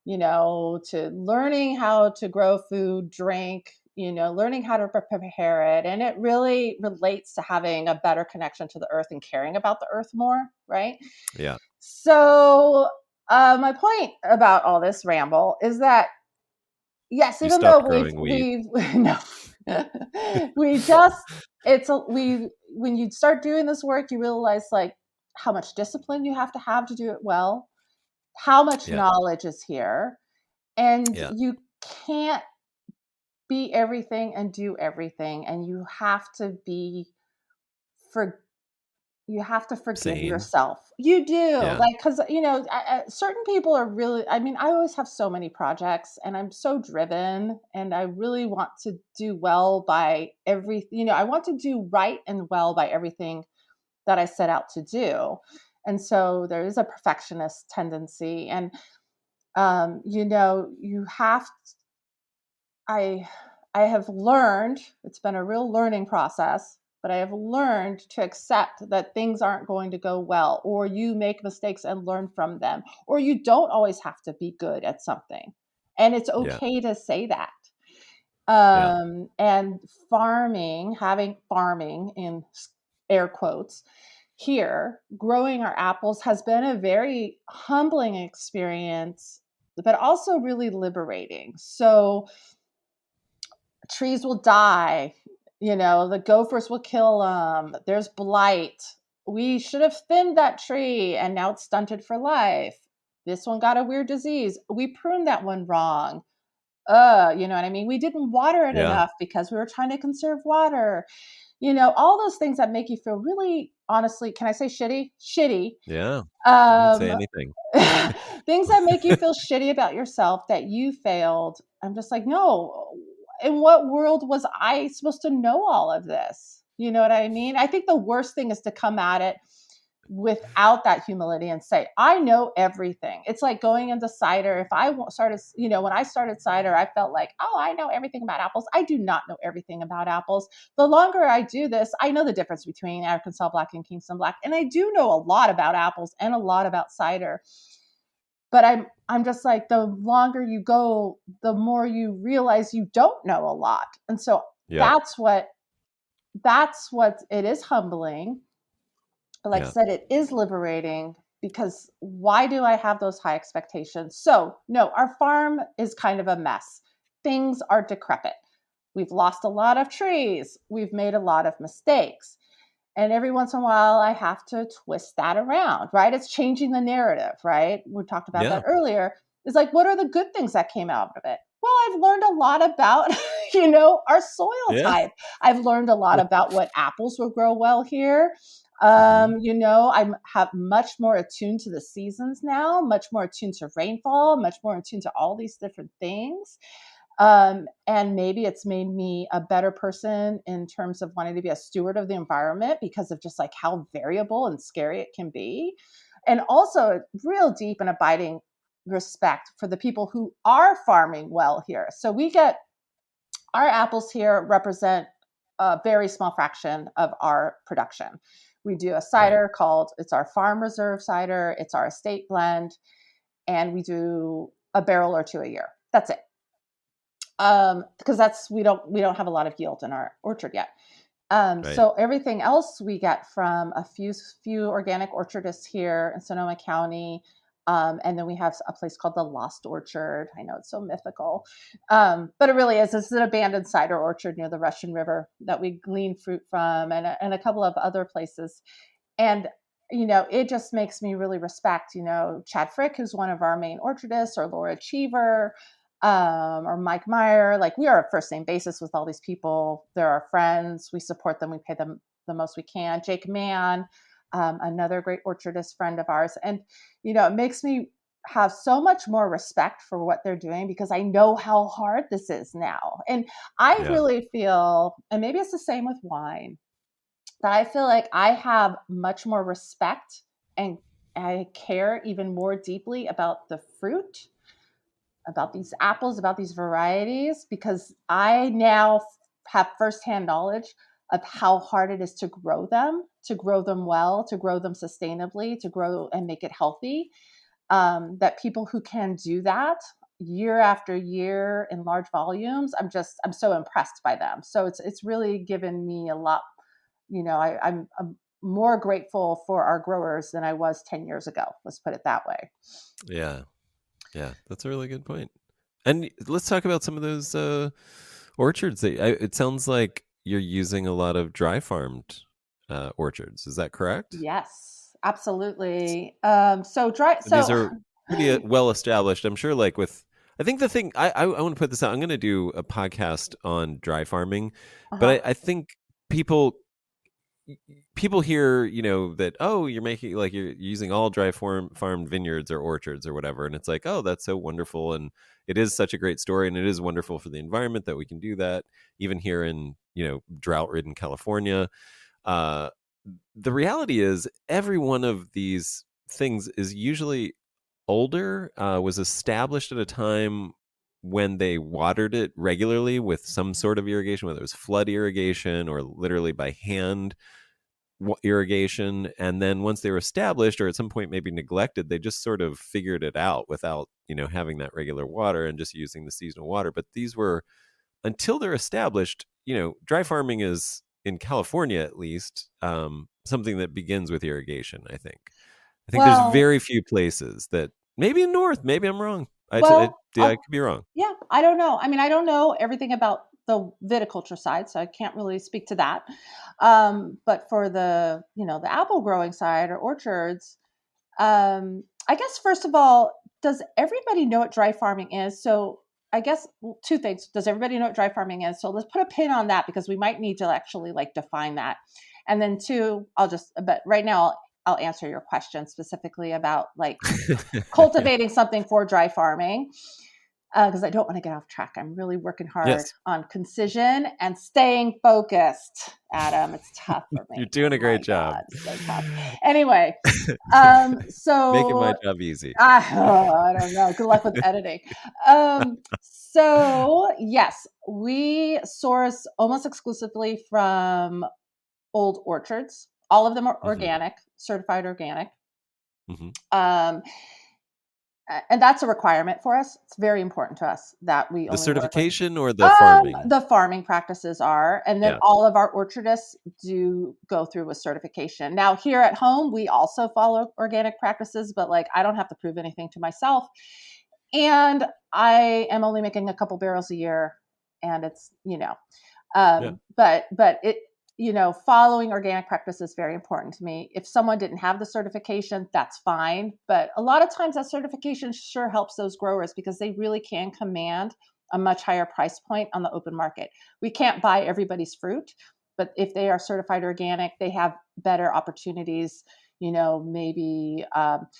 to learning how to grow food, drink, learning how to prepare it. And it really relates to having a better connection to the earth and caring about the earth more, right? Yeah. So my point about all this ramble is that, yes, You even stopped though growing weed. we've no, when you start doing this work, you realize like how much discipline you have to do it well, how much Yeah. knowledge is here, and Yeah. you can't be everything and do everything, and you have to for forgive Sane. yourself. You do, Yeah. like, because certain people are really. I mean, I always have so many projects, and I'm so driven, and I really want to do well by every. I want to do right and well by everything that I set out to do, and so there is a perfectionist tendency, and you have. I I have learned, it's been a real learning process, but I have learned to accept that things aren't going to go well, or you make mistakes and learn from them, or you don't always have to be good at something. And it's Yeah. okay to say that. Yeah. And having farming in air quotes here, growing our apples has been a very humbling experience, but also really liberating. So, trees will die, the gophers will kill them, there's blight, we should have thinned that tree and now it's stunted for life, this one got a weird disease, we pruned that one wrong, you know what I mean, we didn't water it Yeah. enough because we were trying to conserve water, all those things that make you feel really, honestly, can I say shitty, Yeah. You can say um anything. things that make you feel shitty about yourself, that you failed. I'm just like, no, in what world was I supposed to know all of this? You know what I mean? I think the worst thing is to come at it without that humility and say, I know everything. It's like going into cider. If I started, when I started cider, I felt like, oh, I know everything about apples. I do not know everything about apples. The longer I do this, I know the difference between Arkansas Black and Kingston Black. And I do know a lot about apples and a lot about cider. But I'm just like, the longer you go, the more you realize you don't know a lot. And so Yeah. that's what it is, humbling. But like I Yeah. said, it is liberating, because why do I have those high expectations? So, no, our farm is kind of a mess. Things are decrepit. We've lost a lot of trees. We've made a lot of mistakes. And every once in a while, I have to twist that around, right? It's changing the narrative, right? We talked about Yeah. that earlier. It's like, what are the good things that came out of it? Well, I've learned a lot about, our soil Yeah. type. I've learned a lot about what apples will grow well here. Hmm. I'm have much more attuned to the seasons now, much more attuned to rainfall, much more attuned to all these different things. And maybe it's made me a better person in terms of wanting to be a steward of the environment, because of just like how variable and scary it can be. And also real deep and abiding respect for the people who are farming well here. So our apples here represent a very small fraction of our production. We do a Right. cider it's our farm reserve cider, it's our estate blend, and we do a barrel or two a year. That's it. Because we don't have a lot of yield in our orchard yet. Right. So everything else we get from a few organic orchardists here in Sonoma County. And then we have a place called the Lost Orchard. I know it's so mythical, but it really is. It's an abandoned cider orchard near the Russian River that we glean fruit from, and a couple of other places. And it just makes me really respect, Chad Frick, who's one of our main orchardists, or Laura Cheever, or Mike Meyer. Like, we are a first name basis with all these people. They're our friends. We support them. We pay them the most we can. Jake Mann, another great orchardist friend of ours. And, it makes me have so much more respect for what they're doing, because I know how hard this is now. And I Yeah. really feel, and maybe it's the same with wine, that I feel like I have much more respect, and I care even more deeply about the fruit, about these apples, about these varieties, because I now have firsthand knowledge of how hard it is to grow them well, to grow them sustainably, to grow and make it healthy. That people who can do that, year after year in large volumes, I'm so impressed by them. So it's really given me a lot. I'm more grateful for our growers than I was 10 years ago. Let's put it that way. Yeah. Yeah. That's a really good point. And let's talk about some of those orchards. It sounds like you're using a lot of dry farmed orchards. Is that correct? Yes, absolutely. So dry. And these So are pretty well established. I'm sure, like with, I think the thing, I want to put this out. I'm going to do a podcast on dry farming, but uh-huh. I think people people hear, that, oh, you're making, like, you're using all dry farmed vineyards or orchards or whatever, and it's like, oh, that's so wonderful, and it is such a great story, and it is wonderful for the environment that we can do that, even here in, drought ridden California. uh the reality is every one of these things is usually older, was established at a time when they watered it regularly with some sort of irrigation, whether it was flood irrigation or literally by hand irrigation. And then once they were established, or at some point maybe neglected, they just sort of figured it out without, having that regular water and just using the seasonal water. But these were, until they're established, dry farming is, in California at least, something that begins with irrigation. I think there's Well, very few places that, maybe in North, maybe I'm wrong. well, Yeah, I could be wrong. yeah, I don't know. I mean, I don't know everything about the viticulture side, so I can't really speak to that. But for the apple growing side or orchards, I guess first of all, does everybody know what dry farming is? So I guess two things. Does everybody know what dry farming is? So let's put a pin on that because we might need to actually like define that. And then two, but right now I'll answer your question specifically about like cultivating something for dry farming because I don't want to get off track. I'm really working hard Yes, on concision and staying focused, Adam. It's tough for you're me. doing Oh a my great job. God, so tough. Anyway, Making my so job easy. I don't know. Good luck with editing. So yes, we source almost exclusively from old orchards. All of them are Hmm. organic, certified organic. Hmm. Um, and that's a requirement for us. It's very important to us that we The only work with certification or the farming? the farming practices are, and then Yeah. all of our orchardists do go through with certification. Now, here at home, we also follow organic practices, but like I don't have to prove anything to myself. And I am only making a couple barrels a year, and Yeah. but it, following organic practice is very important to me. If someone didn't have the certification, that's fine. But a lot of times that certification sure helps those growers because they really can command a much higher price point on the open market. We can't buy everybody's fruit, but if they are certified organic, they have better opportunities, maybe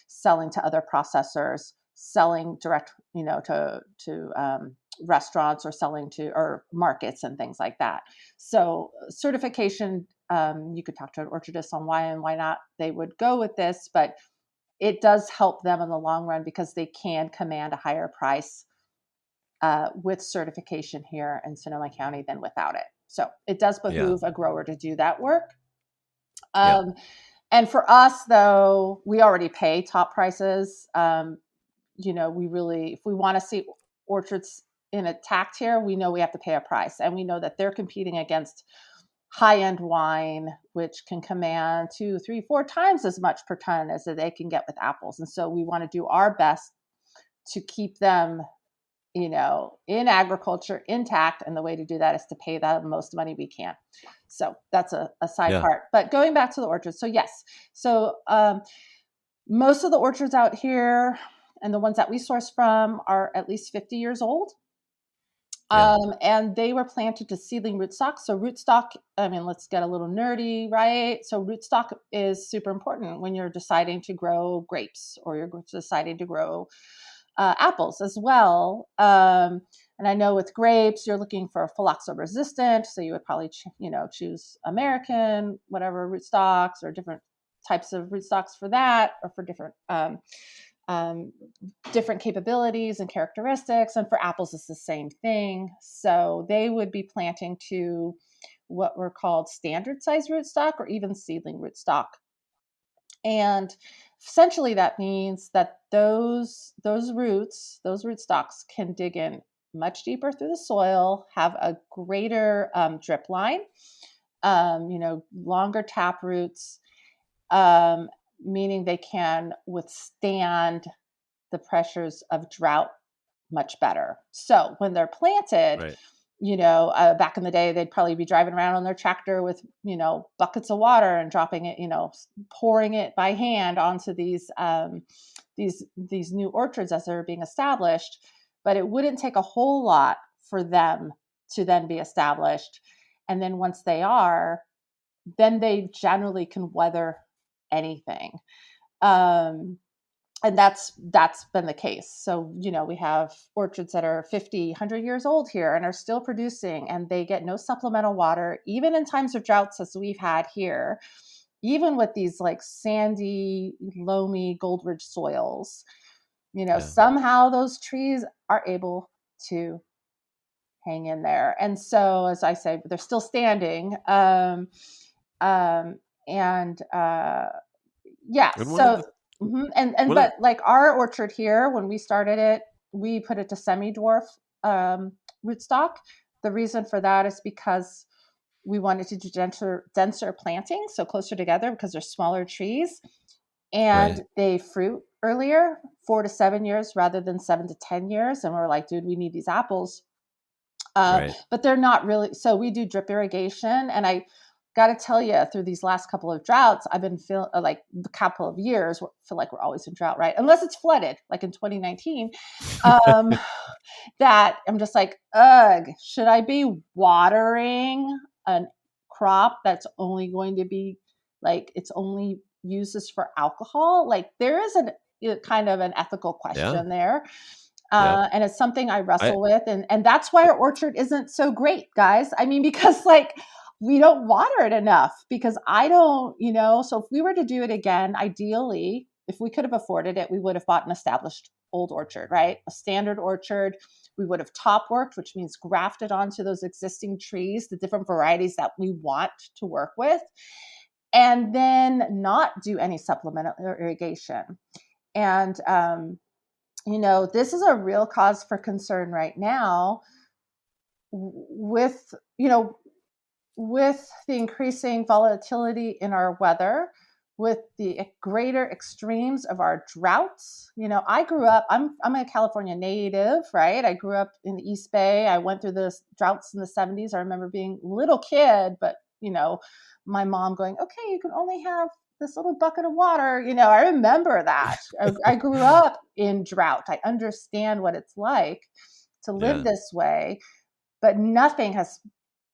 selling to other processors, selling direct, to restaurants or selling to or markets and things like that. So certification, you could talk to an orchardist on why and why not they would go with this, but it does help them in the long run because they can command a higher price with certification here in Sonoma County than without it. So it does Yeah. behoove a grower to do that work. Yeah. And for us, though, we already pay top prices. We really, if we want to see orchards in attacked here, we know we have to pay a price. And we know that they're competing against high-end wine, which can command 2, 3, 4 times as much per ton as they can get with apples. And so we want to do our best to keep them, in agriculture intact. And the way to do that is to pay them the most money we can. So that's a side Yeah. part. But going back to the orchards, so yes. So most of the orchards out here and the ones that we source from are at least 50 years old. Yeah. And they were planted to seedling rootstock. So rootstock, I mean, let's get a little nerdy, right? So rootstock is super important when you're deciding to grow grapes or you're deciding to grow apples as well. And I know with grapes, you're looking for phylloxera resistant. So you would probably, choose American, whatever rootstocks or different types of rootstocks for that or for um, different capabilities and characteristics. And for apples, it's the same thing. So they would be planting to what were called standard size rootstock or even seedling rootstock. And essentially that means that those rootstocks can dig in much deeper through the soil, have a greater drip line, longer tap roots, meaning they can withstand the pressures of drought much better. So when they're planted, right. back in the day, they'd probably be driving around on their tractor with, buckets of water and dropping it, pouring it by hand onto these new orchards as they're being established. But it wouldn't take a whole lot for them to then be established. And then once they are, then they generally can weather anything. And that's been the case. So, we have orchards that are 50, 100 years old here and are still producing, and they get no supplemental water, even in times of droughts as we've had here, even with these like sandy, loamy, gold-rich soils. Somehow those trees are able to hang in there. And so, as I say, they're still standing. Yeah. So, but like our orchard here, when we started it, we put it to semi-dwarf rootstock. The reason for that is because we wanted to do denser planting, so closer together, because they're smaller trees, and they fruit earlier, 4 to 7 years rather than 7 to 10 years. And we're like, dude, we need these apples. But they're not really. So we do drip irrigation, and I got to tell you, through these last couple of droughts, I've been feeling like the couple of years, feel like we're always in drought, right? Unless it's flooded, like in 2019, that I'm just like, ugh, should I be watering a crop that's only going to be like, it's only uses for alcohol? Like there is kind of an ethical question there. And it's something I wrestle with. And that's why our orchard isn't so great, guys. I mean, because like, we don't water it enough, because I don't, so if we were to do it again, ideally, if we could have afforded it, we would have bought an established old orchard, right? A standard orchard. We would have top worked, which means grafted onto those existing trees, the different varieties that we want to work with, and then not do any supplemental irrigation. And, this is a real cause for concern right now with the increasing volatility in our weather, with the greater extremes of our droughts. I grew up, I'm a California native, right? I grew up in the East Bay. I went through the droughts in the 70s. I remember being a little kid, but, my mom going, okay, you can only have this little bucket of water. I remember that. I grew up in drought. I understand what it's like to live this way, but nothing has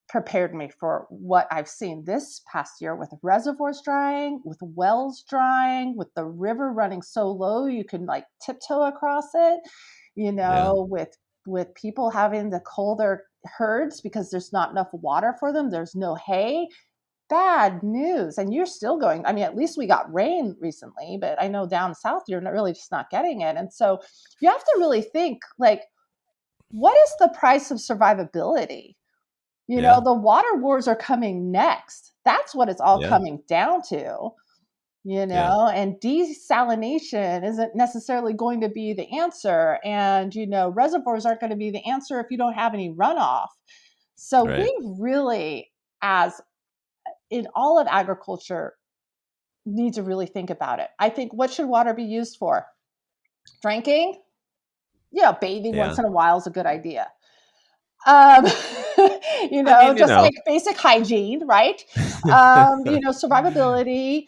prepared me for what I've seen this past year, with reservoirs drying, with wells drying, with the river running so low you can like tiptoe across it, with people having to cull their herds because there's not enough water for them. There's no hay. Bad news. And you're still going. I mean, at least we got rain recently, but I know down south you're really just not getting it. And so you have to really think, like, what is the price of survivability? The water wars are coming next. That's what it's all coming down to, and desalination isn't necessarily going to be the answer. And, reservoirs aren't going to be the answer if you don't have any runoff. So we really, as in all of agriculture, need to really think about it. I think, what should water be used for? Drinking? Bathing once in a while is a good idea. Like basic hygiene, right? Survivability.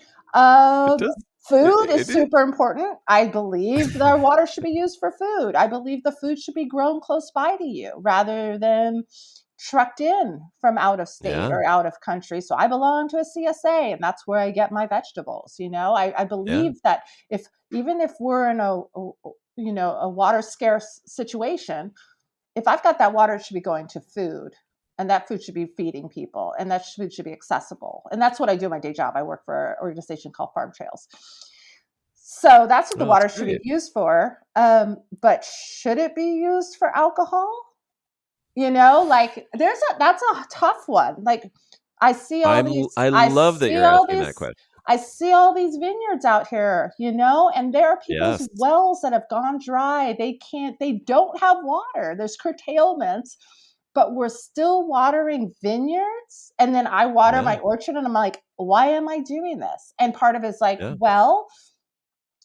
Food is super important. I believe the water should be used for food. I believe the food should be grown close by to you rather than trucked in from out of state or out of country. So I belong to a CSA, and that's where I get my vegetables. I believe that even if we're in a water scarce situation, if I've got that water, it should be going to food, and that food should be feeding people, and that food should be accessible. And that's what I do in my day job. I work for an organization called Farm Trails. So that's what the water should be used for. But should it be used for alcohol? Like that's a tough one. Like I see all these. I love that you're asking that question. I see all these vineyards out here, and there are people's Yes. wells that have gone dry. They don't have water. There's curtailments, but we're still watering vineyards. And then I water Yeah. my orchard and I'm like, why am I doing this? And part of it's like, Yeah. well,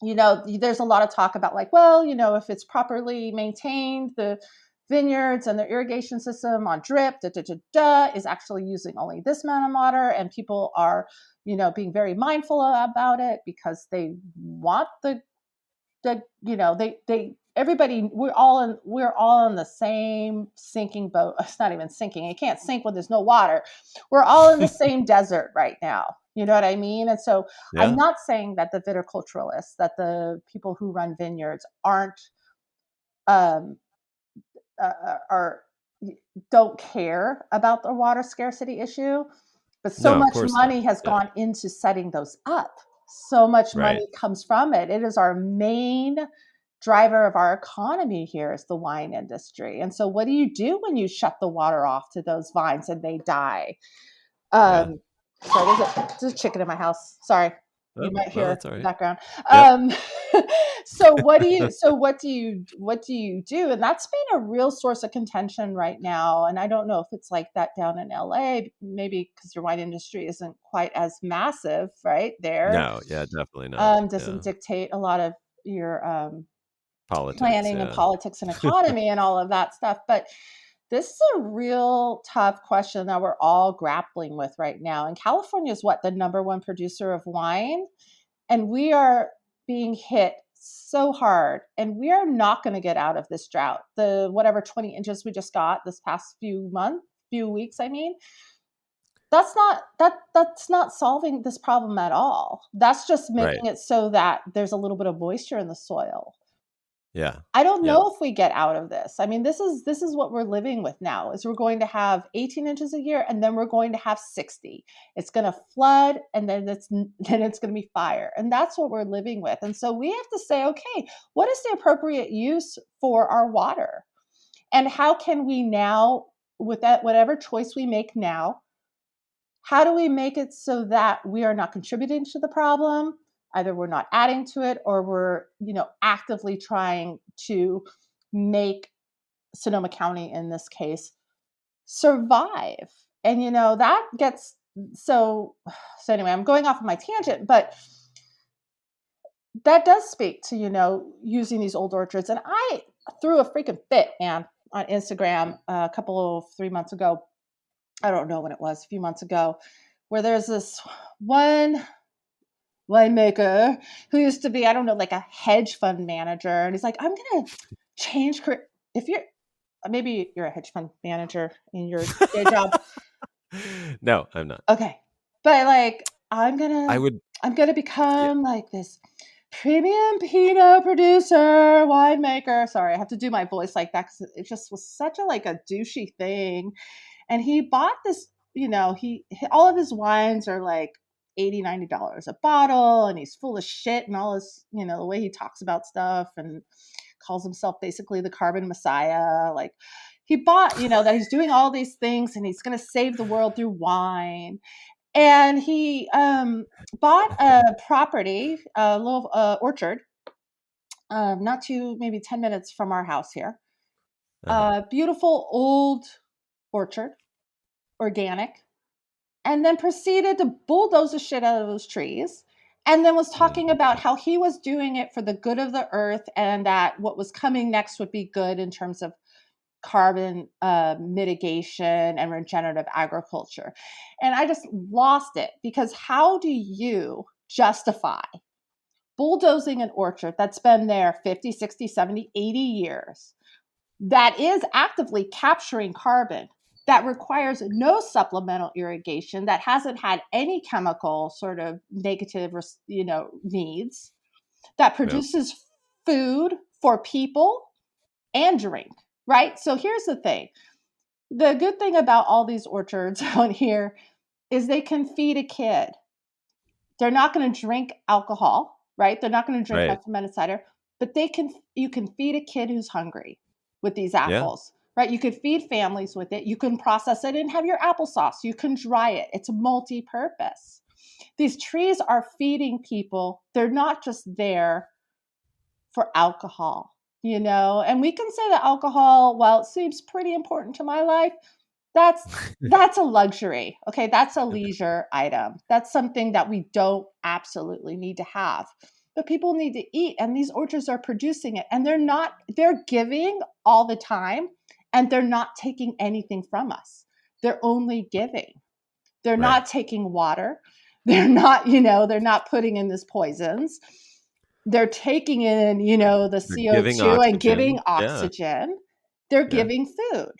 there's a lot of talk about like, well, if it's properly maintained, the vineyards and the irrigation system on drip is actually using only this amount of water, and people are being very mindful about it because they want they everybody, we're all in the same sinking boat. It's not even sinking, it can't sink when there's no water. We're all in the same desert right now, you know what I mean? And so I'm Yeah. not saying that the viticulturalists, that the people who run vineyards aren't um are don't care about the water scarcity issue, but so No, of much course not. money has Yeah. gone into setting those up. So much Right. money comes from it. It is our main driver of our economy here, is the wine industry. And so what do you do when you shut the water off to those vines and they die? Yeah. Sorry, there's a chicken in my house. Sorry, you Oh, might well, hear that's all the right. background. Yep. Um, so what do you do? And that's been a real source of contention right now. And I don't know if it's like that down in LA, maybe because your wine industry isn't quite as massive, right? There No, yeah, definitely not. Yeah. doesn't dictate a lot of your Politics, planning and yeah. politics and economy and all of that stuff. But this is a real tough question that we're all grappling with right now. And California is the number one producer of wine, and we are being hit so hard, and we are not going to get out of this drought. The whatever 20 inches we just got this past few weeks, I mean, that's not solving this problem at all. That's just Right. making it so that there's a little bit of moisture in the soil. Yeah. I don't Yep. know if we get out of this. I mean, this is what we're living with now. Is we're going to have 18 inches a year, and then we're going to have 60. It's going to flood, and then it's going to be fire, and that's what we're living with. And so we have to say, okay, what is the appropriate use for our water, and how can we now, with that, whatever choice we make now, how do we make it so that we are not contributing to the problem? Either we're not adding to it, or we're, actively trying to make Sonoma County, in this case, survive. And, that gets so anyway, I'm going off of my tangent, but that does speak to, using these old orchards. And I threw a freaking fit, man, on Instagram a couple of 3 months ago. I don't know when it was, a few months ago, where there's this one winemaker who used to be, I don't know, like a hedge fund manager. And he's like, I'm going to change career. If you're, maybe you're a hedge fund manager in your day job. No, I'm not. Okay. But like, I would, I'm going to yeah. become like this premium Pinot producer, winemaker. Sorry, I have to do my voice like that because it just was such a douchey thing. And he bought this, he all of his wines are like $80-$90 a bottle, and he's full of shit, and all his, the way he talks about stuff, and calls himself basically the carbon messiah. Like, he bought, that he's doing all these things and he's going to save the world through wine. And he bought a property, a little orchard, not too, maybe 10 minutes from our house here. Uh-huh. Beautiful old orchard, organic, and then proceeded to bulldoze the shit out of those trees, and then was Mm. talking about how he was doing it for the good of the earth, and that what was coming next would be good in terms of carbon mitigation and regenerative agriculture. And I just lost it, because how do you justify bulldozing an orchard that's been there 50, 60, 70, 80 years, that is actively capturing carbon, that requires no supplemental irrigation, that hasn't had any chemical sort of negative, needs, that Yep. produces food for people and drink, right? So here's the thing. The good thing about all these orchards out here is they can feed a kid. They're not going to drink alcohol, right? They're not going to drink Right. unfermented cider, but you can feed a kid who's hungry with these Yeah. apples, right? You could feed families with it. You can process it and have your applesauce. You can dry it. It's multi-purpose. These trees are feeding people. They're not just there for alcohol, and we can say that alcohol, while it seems pretty important to my life, that's a luxury. Okay. That's a leisure item. That's something that we don't absolutely need to have, but people need to eat, and these orchards are producing it, and they're giving all the time, and they're not taking anything from us. They're only giving. They're Right. not taking water. They're not putting in this poisons. They're taking in, the They're giving CO2 and giving oxygen. Yeah. oxygen. They're Yeah. giving food.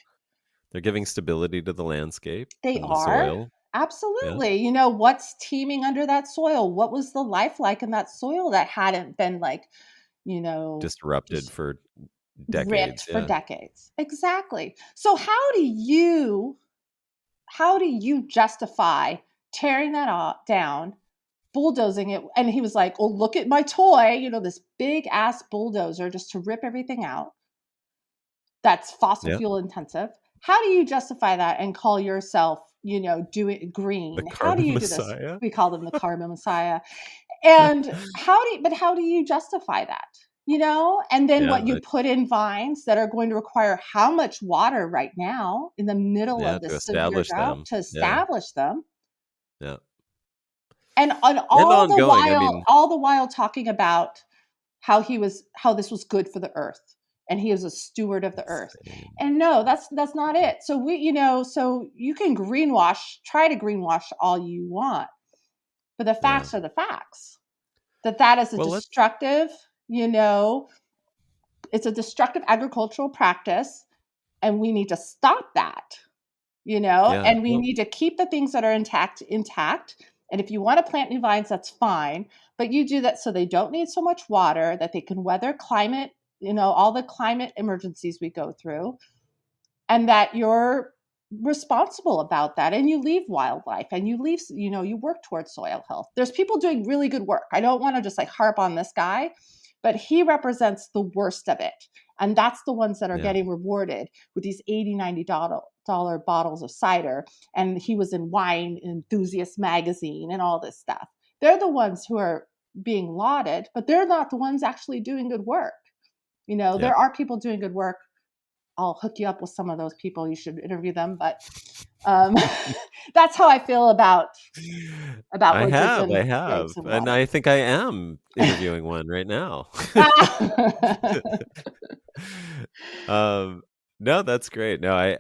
They're giving stability to the landscape They and the are. soil. Yeah. Absolutely. What's teeming under that soil? What was the life like in that soil that hadn't been Disrupted just for ripped decades. for Yeah. decades? Exactly. So how do you justify tearing that down, bulldozing it? And he was like, "Well, look at my toy, this big ass bulldozer just to rip everything out. That's fossil Yeah. fuel intensive. How do you justify that and call yourself, doing The green? How do carbon you do this?" messiah. We call them the carbon messiah. And how do you justify that? And then Yeah. what you put in vines that are going to require how much water right now in the middle Yeah. of To this severe establish drought them. to Yeah. establish them. Yeah. And on And all the ongoing. I while, mean, talking about how this was good for the earth, and he is a steward of the earth. insane. And no, that's not it. So so you can try to greenwash all you want, but the Yeah. facts are the facts. That is a Well, let's. destructive, it's a destructive agricultural practice, and we need to stop that. Yeah. And we Well, need to keep the things that are intact. And if you want to plant new vines, that's fine. But you do that so they don't need so much water, that they can weather climate, all the climate emergencies we go through, and that you're responsible about that, and you leave wildlife, and you work towards soil health. There's people doing really good work. I don't want to just like harp on this guy, but he represents the worst of it, and that's the ones that are yeah. getting rewarded with these $80-$90 bottles of cider. And he was in Wine Enthusiast magazine and all this stuff. They're the ones who are being lauded, but they're not the ones actually doing good work. Yeah. There are people doing good work. I'll hook you up with some of those people. You should interview them. But um, that's how I feel about I orchards have, and I have, grapes and and water. I think I am interviewing one right now. um, no, that's great. No,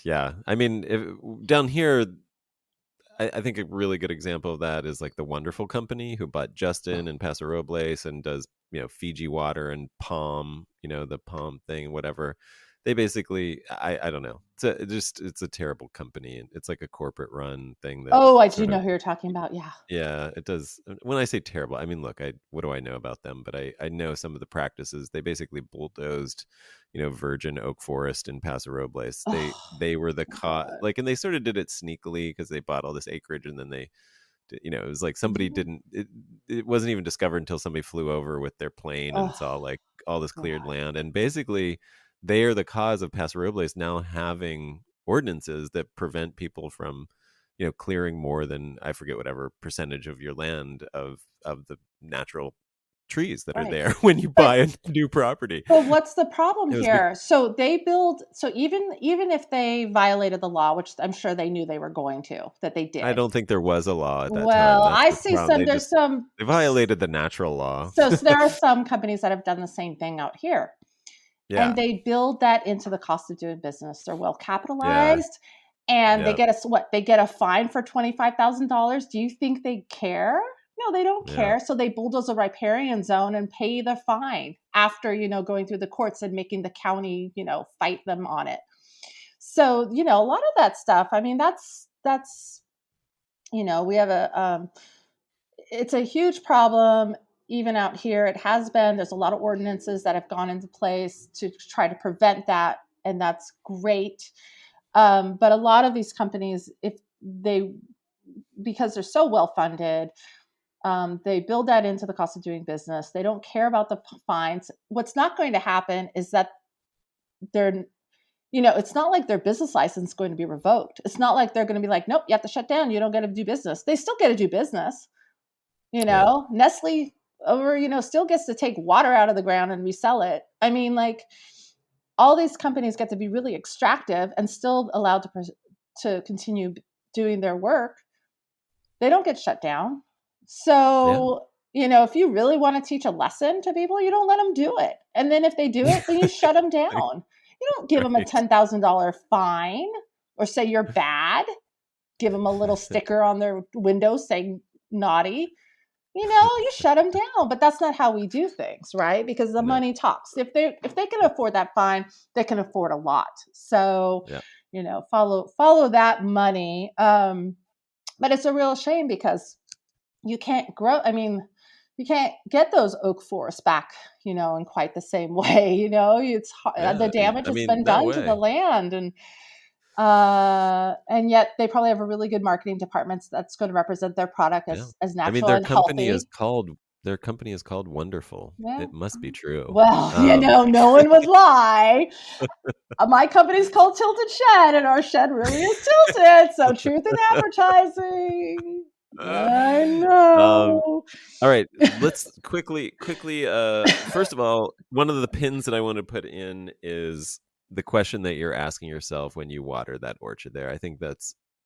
yeah. I mean, down here, I think a really good example of that is like the Wonderful Company, who bought Justin and Paso Robles and does, Fiji water and palm, the palm thing, whatever. They basically, I don't know. It's a terrible company. It's like a corporate run thing that Oh, I do sort know of. who you're talking about. Yeah. Yeah, it does. When I say terrible, I mean, look, what do I know about them? But I know some of the practices. They basically bulldozed, virgin oak forest in Paso Robles. Oh They were the my God. and they sort of did it sneakily because they bought all this acreage, and then it was like somebody Yeah. didn't. It wasn't even discovered until somebody flew over with their plane and Oh saw like all this cleared God. land, and basically they are the cause of Paso Robles now having ordinances that prevent people from clearing more than, I forget, whatever percentage of your land of the natural trees that are Right. there when you But buy a new property. but what's the problem It was here? So even if they violated the law, which I'm sure they knew they were going to, that they I did. don't think there was a law at that time. Well, That's I the see problem. there's some. They violated the natural law. So there are some companies that have done the same thing out here, and Yeah, they build that into the cost of doing business. They're well yeah, capitalized, and they yeah, get they get a fine for $25,000. Do you think they care? No, they don't yeah. care. So they bulldoze a riparian zone and pay the fine after going through the courts and making the county fight them on it. So a lot of that stuff. I mean, that's we have it's a huge problem even out here. It has been. There's a lot of ordinances that have gone into place to try to prevent that, and that's great. But a lot of these companies, because they're so well funded, they build that into the cost of doing business. They don't care about the fines. What's not going to happen is that they're It's not like their business license is going to be revoked. It's not like they're going to be like, nope, you have to shut down. You don't get to do business. They still get to do business. Yeah. Nestle still gets to take water out of the ground and resell it. I mean, like, all these companies get to be really extractive and still allowed to continue doing their work. They don't get shut down. So, if you really want to teach a lesson to people, you don't let them do it. And then if they do it, then you shut them down. You don't give them a Right. $10,000 fine or say you're bad. Give them a little sticker on their window saying naughty. You shut them down. But that's not how we do things, right? Because the No. money talks. If they can afford that fine, they can afford a lot. So, Yeah. follow that money. But it's a real shame because you can't grow. I mean, you can't get those oak forests back, in quite the same way. It's Yeah. the damage I has mean, been no done to the way. land, and yet they probably have a really good marketing department that's going to represent their product Yeah. as I mean, natural and healthy. their company is called Wonderful. Yeah. It must be true. Well, no one would lie. My company's called Tilted Shed, and our shed really is tilted. So truth in advertising. I um, know. all right, let's quickly. First of all, one of the pins that I want to put in is the question that you're asking yourself when you water that orchard there. I think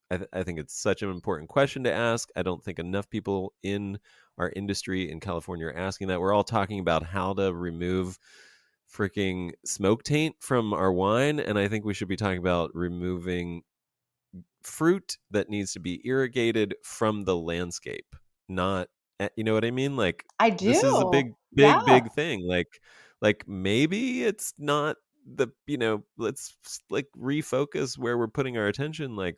I think it's such an important question to ask. I don't think enough people in our industry in California are asking that. We're all talking about how to remove freaking smoke taint from our wine, and I think we should be talking about removing fruit that needs to be irrigated from the landscape, not you know what I mean? Like, I this is a do. big Yeah. thing. Like maybe it's not the, let's like refocus where we're putting our attention. Like,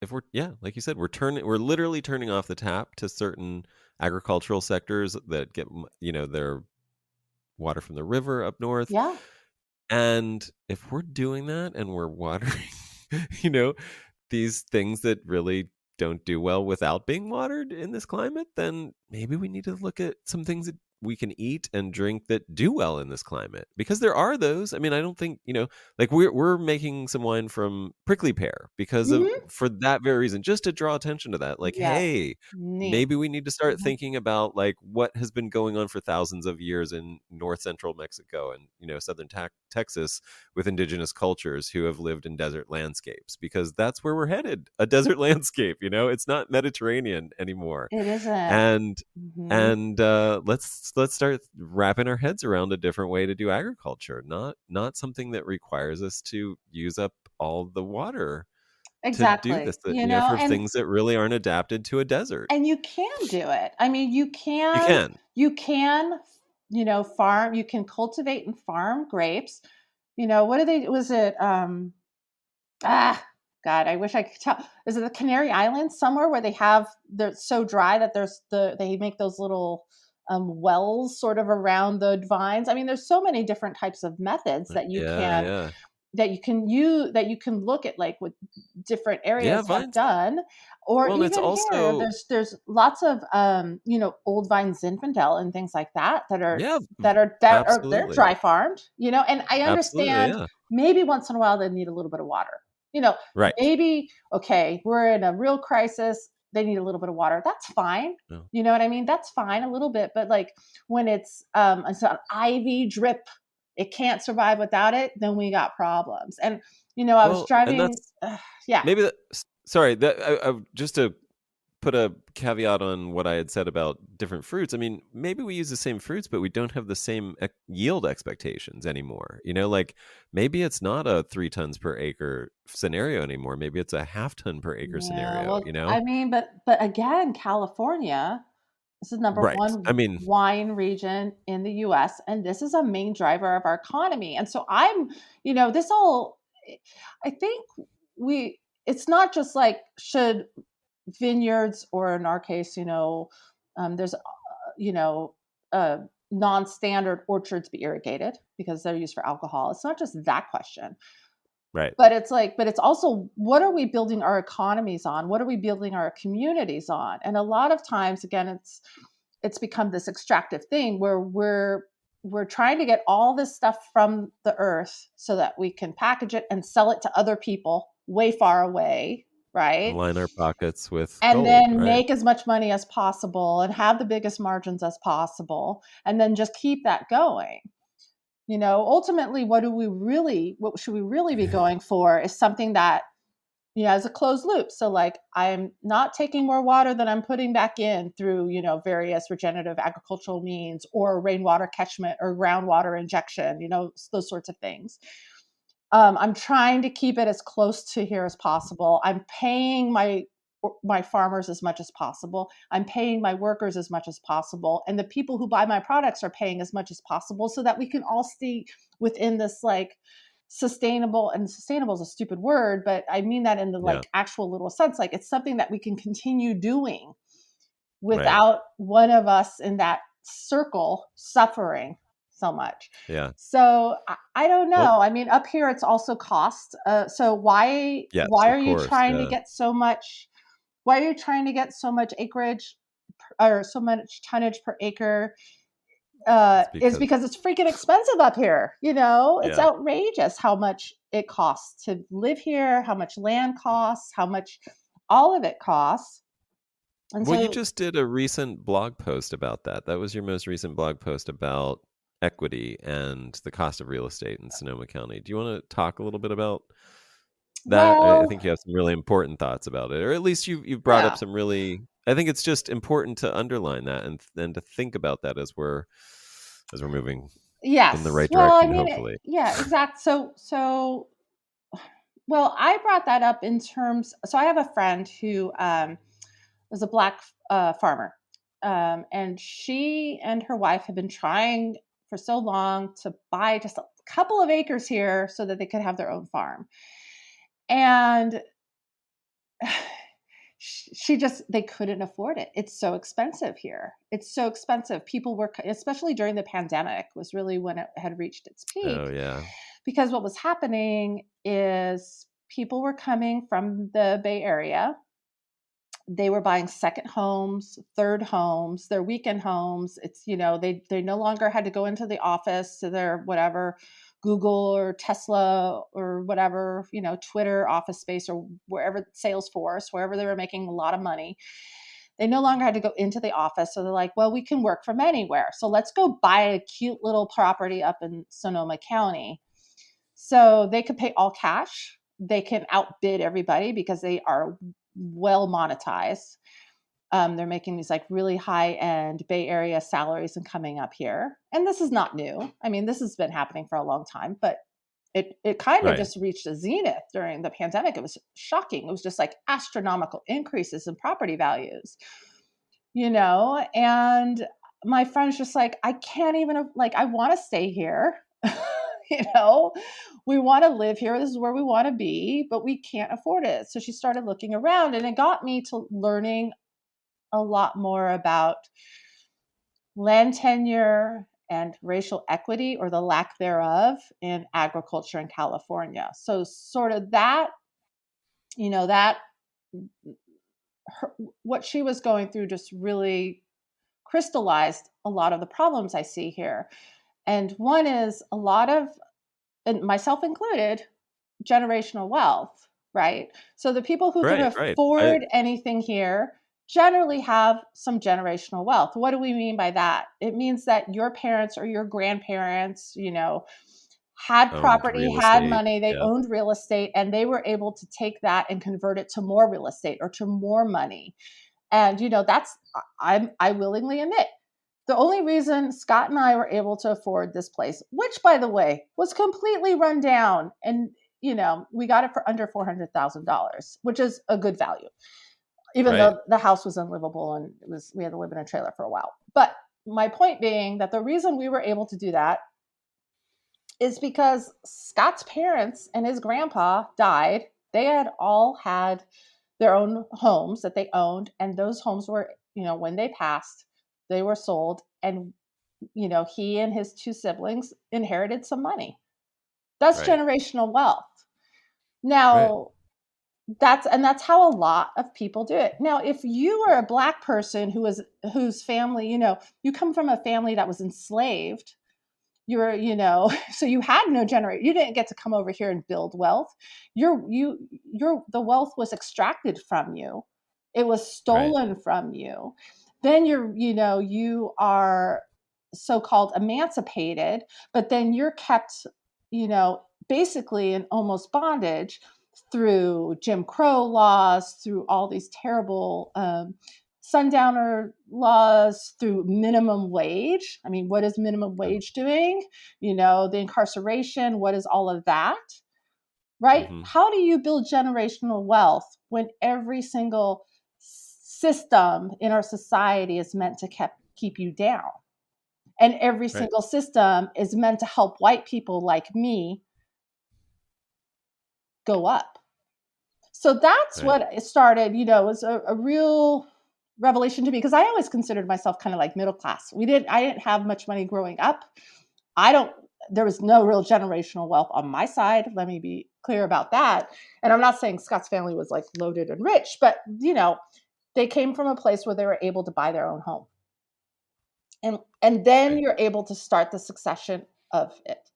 if like you said, we're literally turning off the tap to certain agricultural sectors that get their water from the river up north. Yeah. And if we're doing that and we're watering, you know, these things that really don't do well without being watered in this climate, then maybe we need to look at some things that we can eat and drink that do well in this climate, because there are those. I mean, I don't think, like we're making some wine from prickly pear because of Hmm. for that very reason, just to draw attention to that. Like, Yes. hey, Neat. maybe we need to start Mhm. thinking about like what has been going on for thousands of years in north central Mexico and southern Texas with indigenous cultures who have lived in desert landscapes, because that's where we're headed, a desert landscape. It's not Mediterranean anymore. It isn't. and Mhm. and let's start wrapping our heads around a different way to do agriculture, not something that requires us to use up all the water to do Exactly. this, for And things that really aren't adapted to a desert. you can do it. I mean, You can. you can, farm, you can cultivate and farm grapes. What are they, was it, ah, God, I wish I could tell. Is it the Canary Islands somewhere where they're so dry that they make those little wells sort of around the vines? I mean, there's so many different types of methods that you Yeah, can yeah, use, that you can look at, like what different yeah, areas have vines. done. Or Well, and it's even here, also, there's lots of old vine Zinfandel and things like that that are yeah, they're absolutely, dry farmed, and I absolutely, understand yeah, maybe once in a while they need a little bit of water. right. Maybe, okay, we're in a real crisis, they need a little bit of water. That's fine. No. You know what I mean? That's fine a little bit, but like when it's an IV drip, it can't survive without it, then we got problems. And I was Well, and driving, that's yeah. maybe sorry, that just to put a caveat on what I had said about different fruits. I mean, maybe we use the same fruits, but we don't have the same yield expectations anymore. Like, maybe it's not a 3 tons per acre scenario anymore. Maybe it's a half ton per acre Yeah, scenario. well, I mean, but again, California, this is number Right. I one mean, wine region in the US, and this is a main driver of our economy. And so this all, I think it's not just like, should vineyards, or in our case, there's, you know, uh, non-standard orchards be irrigated because they're used for alcohol. It's not just that question, right. but it's also, what are we building our economies on? What are we building our communities on? And a lot of times, again, it's become this extractive thing where we're we're trying to get all this stuff from the earth so that we can package it and sell it to other people way far away, right? Line our pockets with And gold, then right? make as much money as possible and have the biggest margins as possible, and then just keep that going. Ultimately, what should we really be going for is something that, is a closed loop. So like, I'm not taking more water than I'm putting back in through, various regenerative agricultural means or rainwater catchment or groundwater injection, those sorts of things. I'm trying to keep it as close to here as possible. I'm paying my farmers as much as possible. I'm paying my workers as much as possible. And the people who buy my products are paying as much as possible so that we can all stay within this like sustainable, and sustainable is a stupid word, but I mean that in the like actual literal sense. Like it's something that we can continue doing without one of us in that circle suffering so much. Yeah. So I don't know. Well, I mean, up here it's also cost. So why are you trying to get so much? Why are you trying to get so much acreage or so much tonnage per acre? Is because it's freaking expensive up here. It's outrageous how much it costs to live here, how much land costs, how much all of it costs. And well, you just did a recent blog post about that. That was your most recent blog post about equity and the cost of real estate in Sonoma County. Do you want to talk a little bit about that? I think you have some really important thoughts about it, or at least you've brought up some really. I think it's just important to underline that and to think about that as we're moving in the right direction, hopefully. Exactly. So, well, I brought that up in terms. So I have a friend who was a Black farmer, and she and her wife have been trying for so long to buy just a couple of acres here so that they could have their own farm. And they couldn't afford it. It's so expensive here. It's so expensive. People were, especially during the pandemic, was really when it had reached its peak. Oh, yeah. Because what was happening is people were coming from the Bay Area. They were buying second homes, third homes, their weekend homes. It's, they no longer had to go into the office to their whatever Google or Tesla or whatever, Twitter office space or wherever, Salesforce, wherever they were making a lot of money. They no longer had to go into the office. So they're like, well, we can work from anywhere. So let's go buy a cute little property up in Sonoma County. So they could pay all cash. They can outbid everybody because they are well monetized. They're making these like really high end Bay Area salaries and coming up here. And this is not new. I mean, this has been happening for a long time, but it kind of just reached a zenith during the pandemic. It was shocking. It was just like astronomical increases in property values, and my friend's just like, I can't even, like, I want to stay here. We want to live here. This is where we want to be, but we can't afford it. So she started looking around, and it got me to learning a lot more about land tenure and racial equity, or the lack thereof, in agriculture in California. So sort of that, what she was going through just really crystallized a lot of the problems I see here. And one is a lot of, and myself included, generational wealth, right? So the people who can afford anything here generally have some generational wealth. What do we mean by that? It means that your parents or your grandparents, had property, had money, they owned real estate, and they were able to take that and convert it to more real estate or to more money. And, that's, I willingly admit, the only reason Scott and I were able to afford this place, which, by the way, was completely run down, and, we got it for under $400,000, which is a good value, even though the house was unlivable and we had to live in a trailer for a while. But my point being that the reason we were able to do that is because Scott's parents and his grandpa died. They had all had their own homes that they owned, and those homes were, when they passed, they were sold, and he and his two siblings inherited some money. That's generational wealth. Now, that's how a lot of people do it. Now, if you are a Black person whose family, you come from a family that was enslaved, You're, so you had no generation. You didn't get to come over here and build wealth. The wealth was extracted from you. It was Right. stolen from you. Then you are so-called emancipated, but then you're kept, basically in almost bondage through Jim Crow laws, through all these terrible sundowner laws, through minimum wage. I mean, what is minimum wage doing? The incarceration, what is all of that? Right? Mm-hmm. How do you build generational wealth when every single system in our society is meant to keep you down? And every Right. single system is meant to help white people like me go up. So that's Right. what it started, it was a real revelation to me, because I always considered myself kind of like middle class. I didn't have much money growing up. There was no real generational wealth on my side. Let me be clear about that. And I'm not saying Scott's family was like loaded and rich, but they came from a place where they were able to buy their own home. And then Right. you're able to start the succession of it.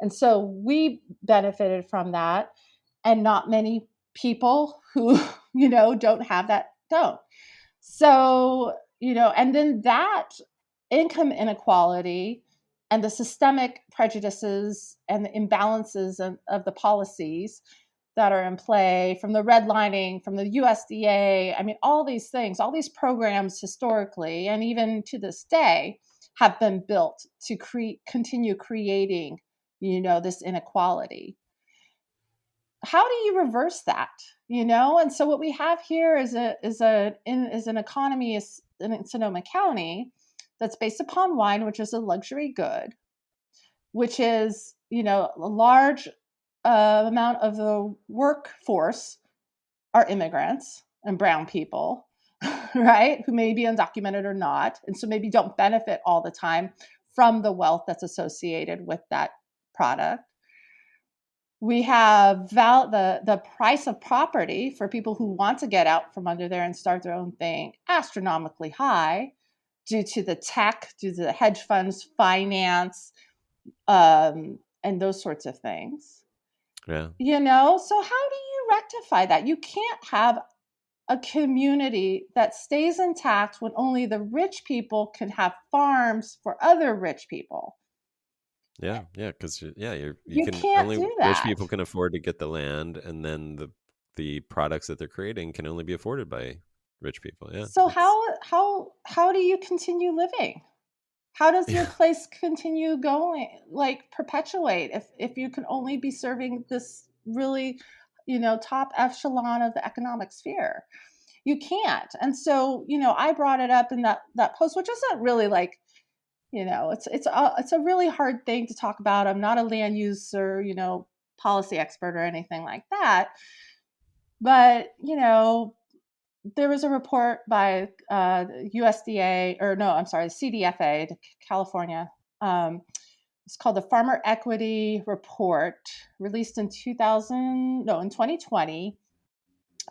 And so we benefited from that. And not many people who, don't have that don't. So, and then that income inequality and the systemic prejudices and the imbalances of the policies that are in play, from the redlining, from the USDA, I mean, all these things, all these programs historically, and even to this day, have been built to continue creating, this inequality. How do you reverse that? And so what we have here is an economy in Sonoma County that's based upon wine, which is a luxury good, which is, a large amount of the workforce are immigrants and brown people, right? Who may be undocumented or not, and so maybe don't benefit all the time from the wealth that's associated with that product. We have the price of property for people who want to get out from under there and start their own thing astronomically high, due to the tech, due to the hedge funds, finance, and those sorts of things. Yeah. So how do you rectify that? You can't have a community that stays intact when only the rich people can have farms for other rich people. Yeah. Yeah. Because you You can can't only do rich that. people can afford to get the land, and then the products that they're creating can only be afforded by rich people. Yeah. So It's how do you continue living? How does your yeah. place continue going, like perpetuate, if you can only be serving this really, top echelon of the economic sphere? You can't. And so, I brought it up in that post, which isn't really like, it's a really hard thing to talk about. I'm not a land use or, policy expert or anything like that. But, there was a report by USDA, or no, I'm sorry, CDFA, California. It's called the Farmer Equity Report, released in 2020,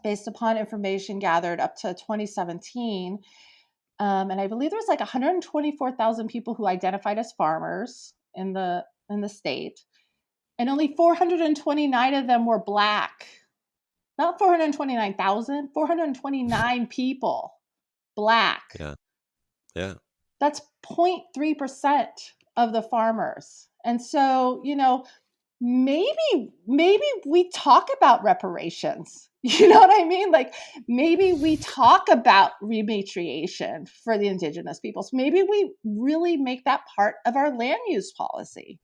based upon information gathered up to 2017. And I believe there was like 124,000 people who identified as farmers in the state, and only 429 of them were Black. Not 429,000, 429 people, Black. Yeah. Yeah. That's 0.3% of the farmers. And so, maybe we talk about reparations. You know what I mean? Like, maybe we talk about repatriation for the indigenous peoples. Maybe we really make that part of our land use policy.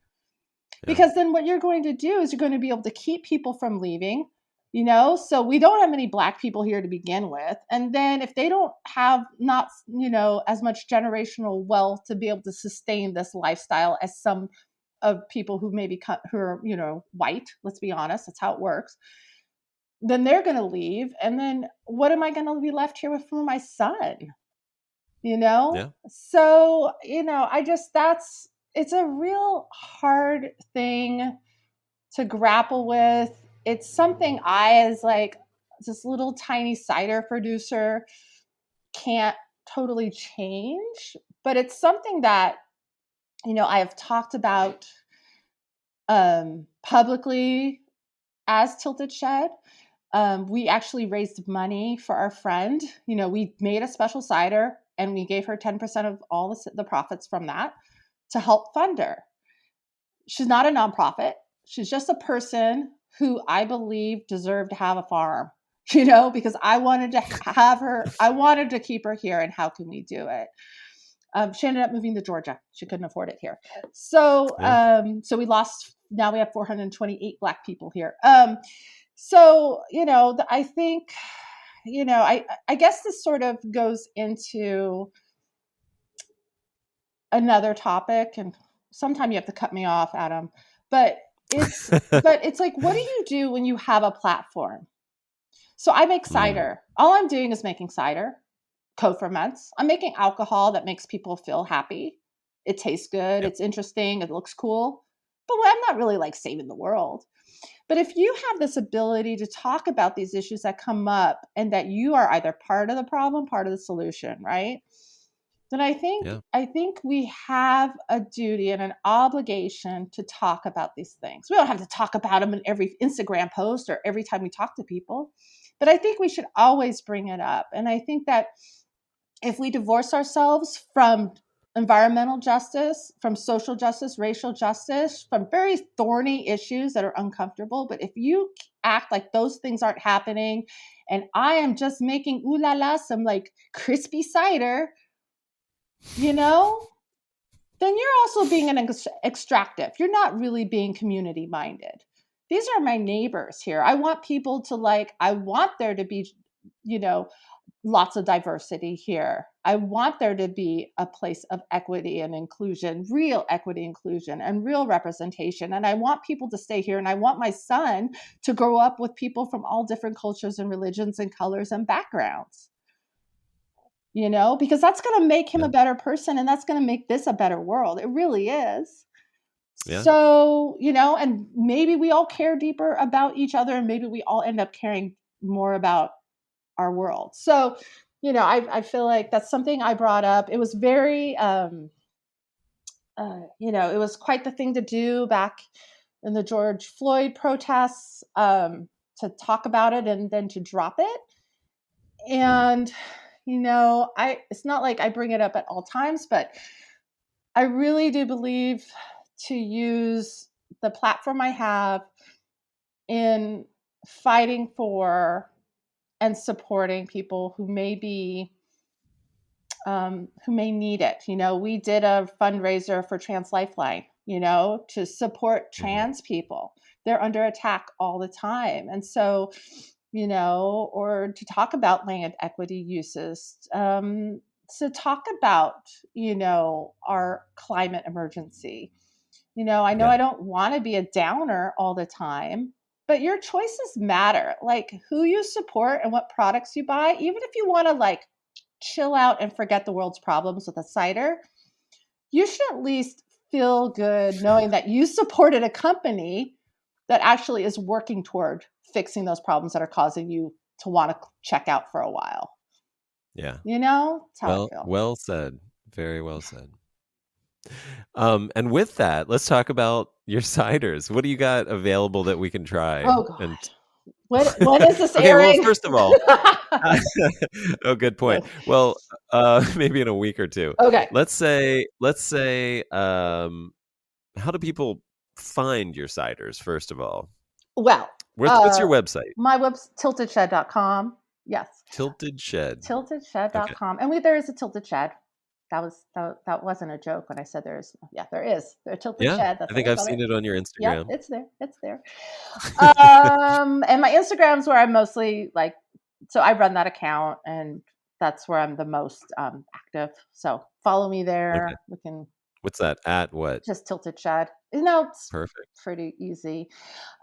Yeah. Because then what you're going to do is you're going to be able to keep people from leaving, so we don't have many Black people here to begin with. And then if they don't have not, as much generational wealth to be able to sustain this lifestyle as some of people who maybe who are, white, let's be honest, that's how it works, then they're going to leave. And then what am I going to be left here with for my son? Yeah. So, it's a real hard thing to grapple with. It's something I, as like this little tiny cider producer, can't totally change, but it's something that I have talked about publicly as Tilted Shed. We actually raised money for our friend. We made a special cider and we gave her 10% of all the profits from that to help fund her. She's not a nonprofit. She's just a person who I believe deserved to have a farm, because I wanted to have her, I wanted to keep her here. And how can we do it? She ended up moving to Georgia. She couldn't afford it here. So, so we lost, now we have 428 Black people here. So, I think, I guess this sort of goes into another topic, and sometime you have to cut me off, Adam, but it's like, what do you do when you have a platform? So I make cider. All I'm doing is making cider, co-ferments. I'm making alcohol that makes people feel happy. It tastes good. Yep. It's interesting. It looks cool. But I'm not really like saving the world. But if you have this ability to talk about these issues that come up and that you are either part of the problem, part of the solution, right? Then I think we have a duty and an obligation to talk about these things. We don't have to talk about them in every Instagram post or every time we talk to people, but I think we should always bring it up. And I think that if we divorce ourselves from environmental justice, from social justice, racial justice, from very thorny issues that are uncomfortable, but if you act like those things aren't happening and I am just making ooh la la, some like crispy cider, then you're also being an extractive. You're not really being community minded. These are my neighbors here. I want people to I want there to be, lots of diversity here. I want there to be a place of equity and inclusion, real equity, inclusion, and real representation. And I want people to stay here. And I want my son to grow up with people from all different cultures and religions and colors and backgrounds. Because that's going to make him a better person, and that's going to make this a better world. It really is. Yeah. So, and maybe we all care deeper about each other, and maybe we all end up caring more about our world. So, I feel like that's something I brought up. It was very, it was quite the thing to do back in the George Floyd protests, to talk about it and then to drop it. And it's not like I bring it up at all times, but I really do believe to use the platform I have in fighting for and supporting people who may be, who may need it. We did a fundraiser for Trans Lifeline, to support trans people. They're under attack all the time. And so, or to talk about land equity uses, to talk about, our climate emergency. I know I don't want to be a downer all the time, but your choices matter. Like who you support and what products you buy, even if you want to chill out and forget the world's problems with a cider, you should at least feel good knowing that you supported a company that actually is working toward fixing those problems that are causing you to want to check out for a while. Yeah. That's how I feel. Well said. Very well said. And with that, let's talk about your ciders. What do you got available that we can try? Oh God. When is this airing? Okay, well, first of all, oh, good point. Well, maybe in a week or two. Okay. Let's say, how do people find your ciders, first of all? Well, what's your website? My website, tiltedshed.com. Yes. Tilted Shed. Tiltedshed.com. Okay. And there is a Tilted Shed. That wasn't a joke when I said there is. Yeah, there is. There's a Tilted Shed. I think I've seen it on your Instagram. Yeah, it's there. And my Instagram's where I'm mostly so I run that account, and that's where I'm the most active. So follow me there. Okay. We can. What's that? At what? Just Tilted Shed. It's perfect. Pretty easy.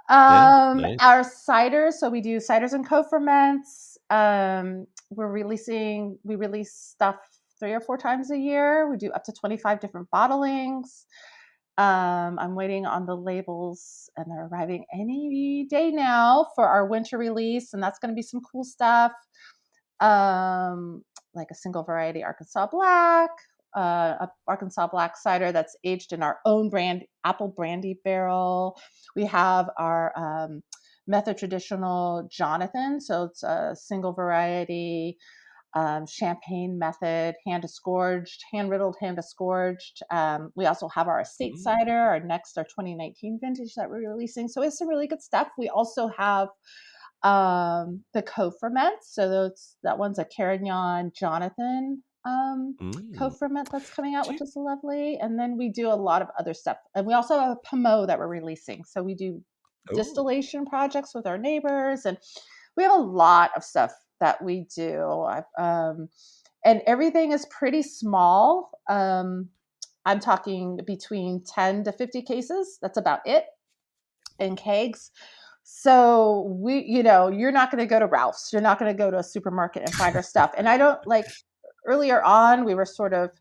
Nice. Our ciders. So we do ciders and co-ferments. We release stuff 3 or 4 times a year. We do up to 25 different bottlings. I'm waiting on the labels, and they're arriving any day now for our winter release, and that's going to be some cool stuff. Like a single variety Arkansas Black, a Arkansas black cider that's aged in our own brand apple brandy barrel. We have our method traditional Jonathan, so it's a single variety champagne method, hand riddled, hand disgorged. We also have our estate cider, our 2019 vintage that we're releasing. So it's some really good stuff. We also have the co-ferments. So that one's a Carignan Jonathan co-ferment that's coming out, which is lovely. And then we do a lot of other stuff. And we also have a Pommeau that we're releasing. So we do distillation projects with our neighbors, and we have a lot of stuff that we do. And everything is pretty small. I'm talking between 10 to 50 cases. That's about it in kegs. So you're not going to go to Ralph's. You're not going to go to a supermarket and find our stuff. And I don't earlier on, we were sort of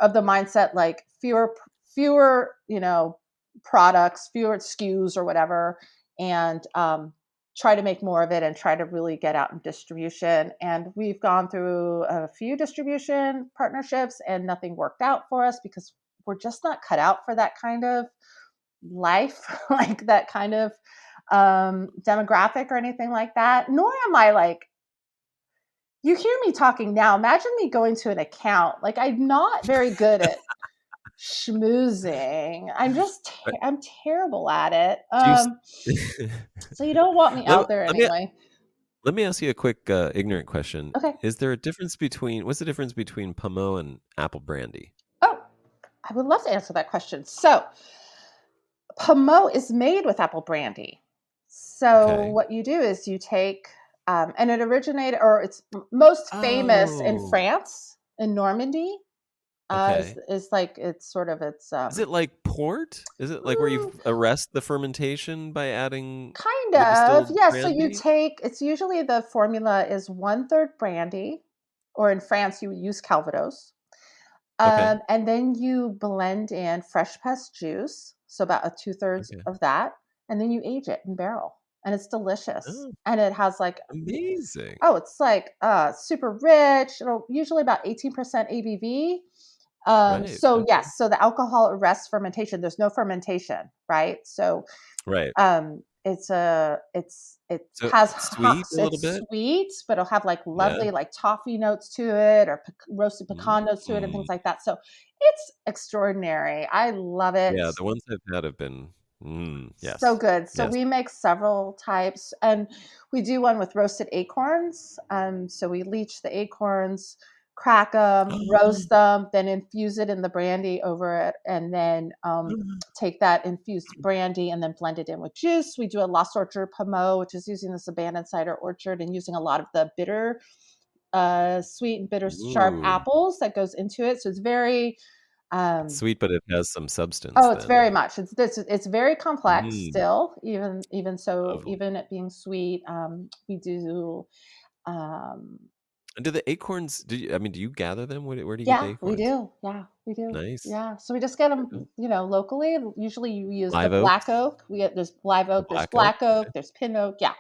the mindset, like fewer, products, fewer SKUs or whatever. And, try to make more of it and try to really get out in distribution. And we've gone through a few distribution partnerships and nothing worked out for us because we're just not cut out for that kind of life, like that kind of demographic or anything like that. Nor am I you hear me talking now. Imagine me going to an account. I'm not very good at schmoozing. I'm terrible at it. So you don't want me out there anyway. Let me ask you a quick ignorant question. Okay. What's the difference between Pommeau and apple brandy? Oh, I would love to answer that question. So Pommeau is made with apple brandy. So what you do is you take, and it originated, or it's most famous in France, in Normandy. Is it like port? Is it like where you arrest the fermentation by adding kind of, yeah. Brandy? So it's usually the formula is 1/3 brandy, or in France you use Calvados, and then you blend in fresh pressed juice, so about 2/3 of that, and then you age it in barrel, and it's delicious. And it has amazing. It's super rich. It'll usually about 18% ABV. So yes, so the alcohol arrests fermentation. There's no fermentation, right? So, it has sweet a little bit. Sweet, but it'll have lovely toffee notes to it, or roasted pecan notes to it, and things like that. So it's extraordinary. I love it. Yeah, the ones I've had have been so good. So we make several types, and we do one with roasted acorns. So we leach the acorns, crack them, roast them, then infuse it in the brandy over it, and then take that infused brandy and then blend it in with juice. We do a Lost Orchard Pommeau, which is using this abandoned cider orchard and using a lot of the bitter, sweet and bitter sharp apples that goes into it. So it's very sweet, but it has some substance. It's very much. It's very complex still, even so. Lovely. Even it being sweet, we do. And do the acorns? Do you gather them? Where do you get the acorns? We do. Yeah, we do. Nice. Yeah, so we just get them, locally. Usually, you use live the oak? black oak. There's live oak. There's black oak. There's pin oak. Yeah.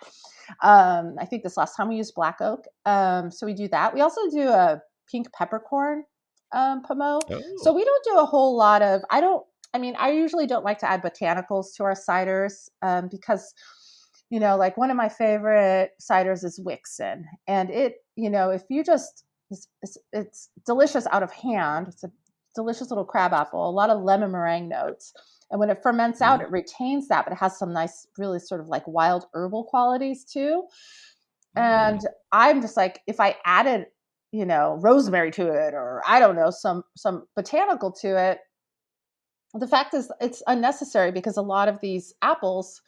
I think this last time we used black oak. So we do that. We also do a pink peppercorn Pommeau. So we don't do a whole lot of. I usually don't like to add botanicals to our ciders because. One of my favorite ciders is Wixon, and it, if you just, it's delicious out of hand. It's a delicious little crabapple, a lot of lemon meringue notes. And when it ferments out, it retains that, but it has some nice, really sort of wild herbal qualities too. And I'm just if I added, rosemary to it, or I don't know, some botanical to it, the fact is it's unnecessary because a lot of these apples,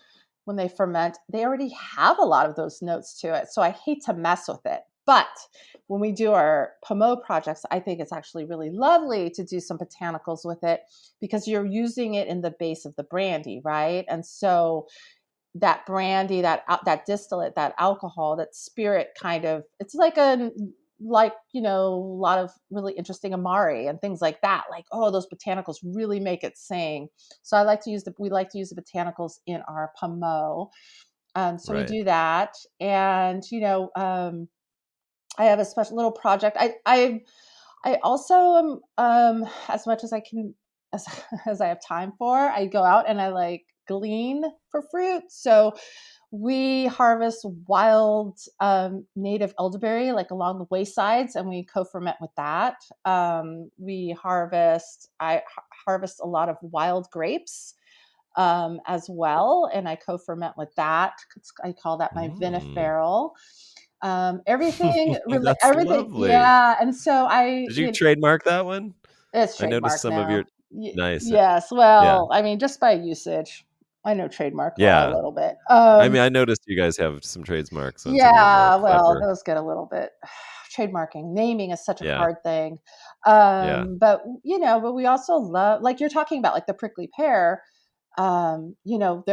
when they ferment, they already have a lot of those notes to it. So I hate to mess with it. But when we do our Pommeau projects, I think it's actually really lovely to do some botanicals with it because you're using it in the base of the brandy, right? And so that brandy, that distillate, that alcohol, that spirit kind of, it's a lot of really interesting amari and things like that. Those botanicals really make it sing. So we like to use the botanicals in our Pommeau. So we do that. And, I have a special little project. I also as much as I can, as, as I have time for, I go out and I like glean for fruit. So we harvest wild native elderberry like along the waysides, and we co-ferment with that. I harvest a lot of wild grapes as well, and I co-ferment with that. I call that my Mm. viniferal. That's Everything, lovely. yeah. And so Did you trademark that one? it's I noticed trademark some of your now. nice. Yes, Yeah. well, I mean, just by usage, I know trademark law a Yeah. little bit. I mean, I noticed you guys have some trademarks on some of your more Yeah, well, clever. those get a little bit trademarking. Naming is such a Yeah. hard thing. Yeah. But we also love, like you're talking about, like the prickly pear. There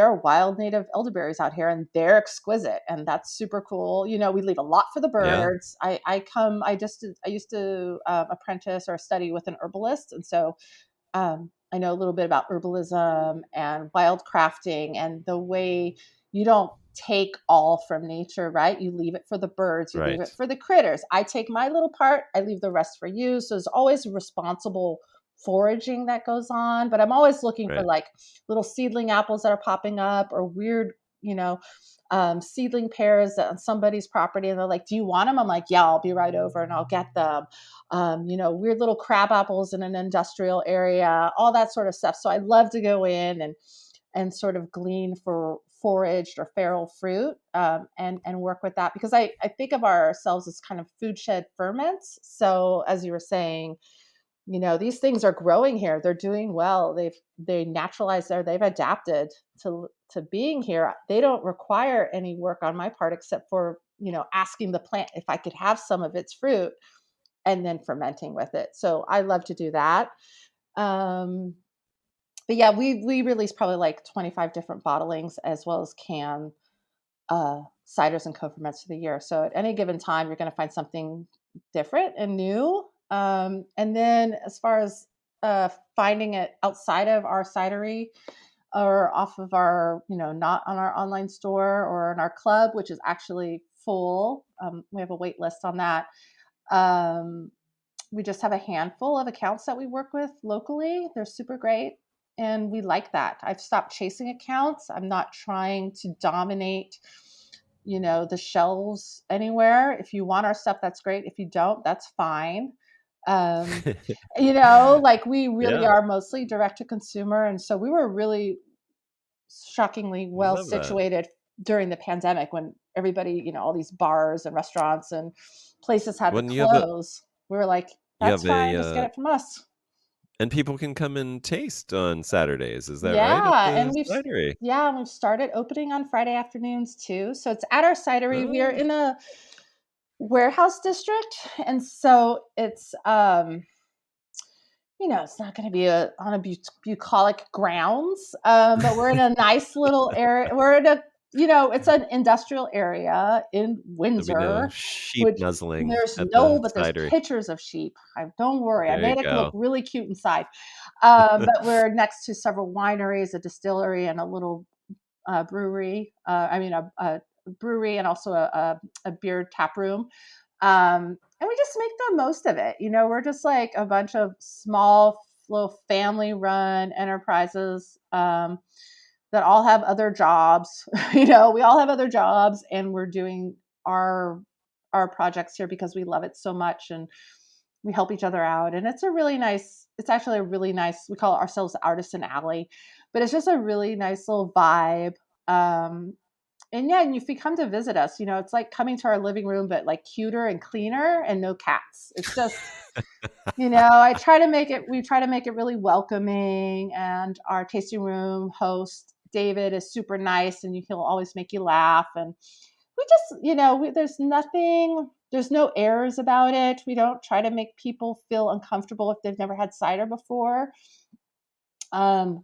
are wild native elderberries out here and they're exquisite, and that's super cool. We leave a lot for the Yeah. birds. I used to apprentice or study with an herbalist, and so I know a little bit about herbalism and wild crafting and the way you don't take all from nature, right? You leave it for the birds, you leave Right. it for the critters. I take my little part, I leave the rest for you. So there's always responsible foraging that goes on, but I'm always looking for Right. like little seedling apples that are popping up, or weird, seedling pears on somebody's property, and they're like, "Do you want them?" I'm like, "Yeah, I'll be right over and I'll get them." Weird little crab apples in an industrial area, all that sort of stuff. So I love to go in and sort of glean for foraged or feral fruit, and work with that, because I think of ourselves as kind of food shed ferments. So as you were saying, these things are growing here. They're doing well. They naturalized there. They've adapted to being here. They don't require any work on my part except for, asking the plant if I could have some of its fruit and then fermenting with it. So I love to do that. Um, but yeah, we release probably like 25 different bottlings as well as can ciders and co-ferments for the year. So at any given time, you're going to find something different and new. And then as far as finding it outside of our cidery or off of our, not on our online store or in our club, which is actually full. We have a wait list on that. Um, we just have a handful of accounts that we work with locally. They're super great. And we like that. I've stopped chasing accounts. I'm not trying to dominate, the shelves anywhere. If you want our stuff, that's great. If you don't, that's fine. Um, like we really Yeah. are mostly direct to consumer. And so we were really shockingly I well love that. situated during the pandemic when everybody, all these bars and restaurants and places had to When you have a close. We were like, you that's have a fine, just get it from us. and people can come and taste on Saturdays, is that right? At Yeah, the cidery. we've started opening on Friday afternoons too. So it's at our cidery. We are Oh, in a warehouse district, and so it's it's not going to be on a bucolic grounds, but we're in a nice little area. We're in a, it's an industrial area in there'll be no Windsor, sheep which nuzzling at the but there's cidery. pictures of sheep. Don't worry, I There you made it look go. really cute inside. But we're next to several wineries, a distillery, and a little brewery. A brewery and also a beer tap room. And we just make the most of it. We're just like a bunch of small, little family run enterprises that all have other jobs. We all have other jobs, and we're doing our projects here because we love it so much, and we help each other out. And it's actually a really nice, we call it ourselves Artisan Alley, but it's just a really nice little vibe. And yeah, and if you come to visit us, it's like coming to our living room, but like cuter and cleaner and no cats. It's just, we try to make it really welcoming. And our tasting room host, David, is super nice, and he'll always make you laugh. And we just, there's no airs about it. We don't try to make people feel uncomfortable if they've never had cider before. Um,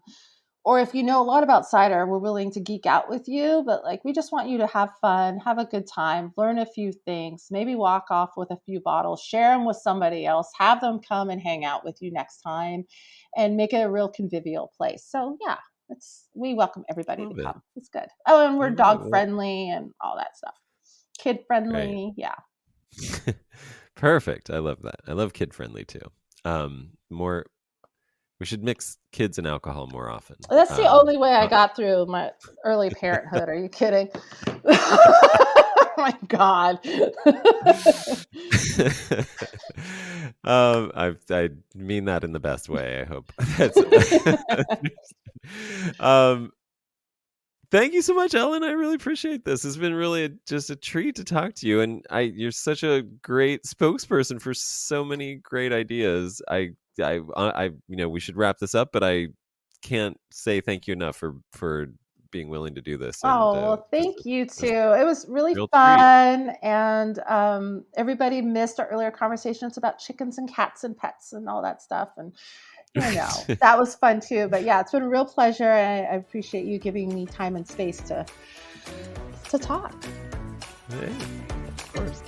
or if you know a lot about cider, we're willing to geek out with you, but like we just want you to have fun, have a good time, learn a few things, maybe walk off with a few bottles, share them with somebody else, have them come and hang out with you next time, and make it a real convivial place. So yeah, we welcome everybody to Love it. come. It's good. Oh, and I we're love it. dog Well, friendly and all that stuff. Kid great. friendly, yeah. Perfect. I love that. I love kid friendly too. More. We should mix kids and alcohol more often. That's the only way I got through my early parenthood. Are you kidding? Oh my God. I mean that in the best way. I hope. Thank you so much, Ellen. I really appreciate this. It's been really just a treat to talk to you, and you're such a great spokesperson for so many great ideas. We should wrap this up, but I can't say thank you enough for being willing to do this. Oh, And well, thank you too. It was really real fun. And everybody missed our earlier conversations about chickens and cats and pets and all that stuff. And, that was fun too. But yeah, it's been a real pleasure. And I appreciate you giving me time and space to talk. Hey, of course.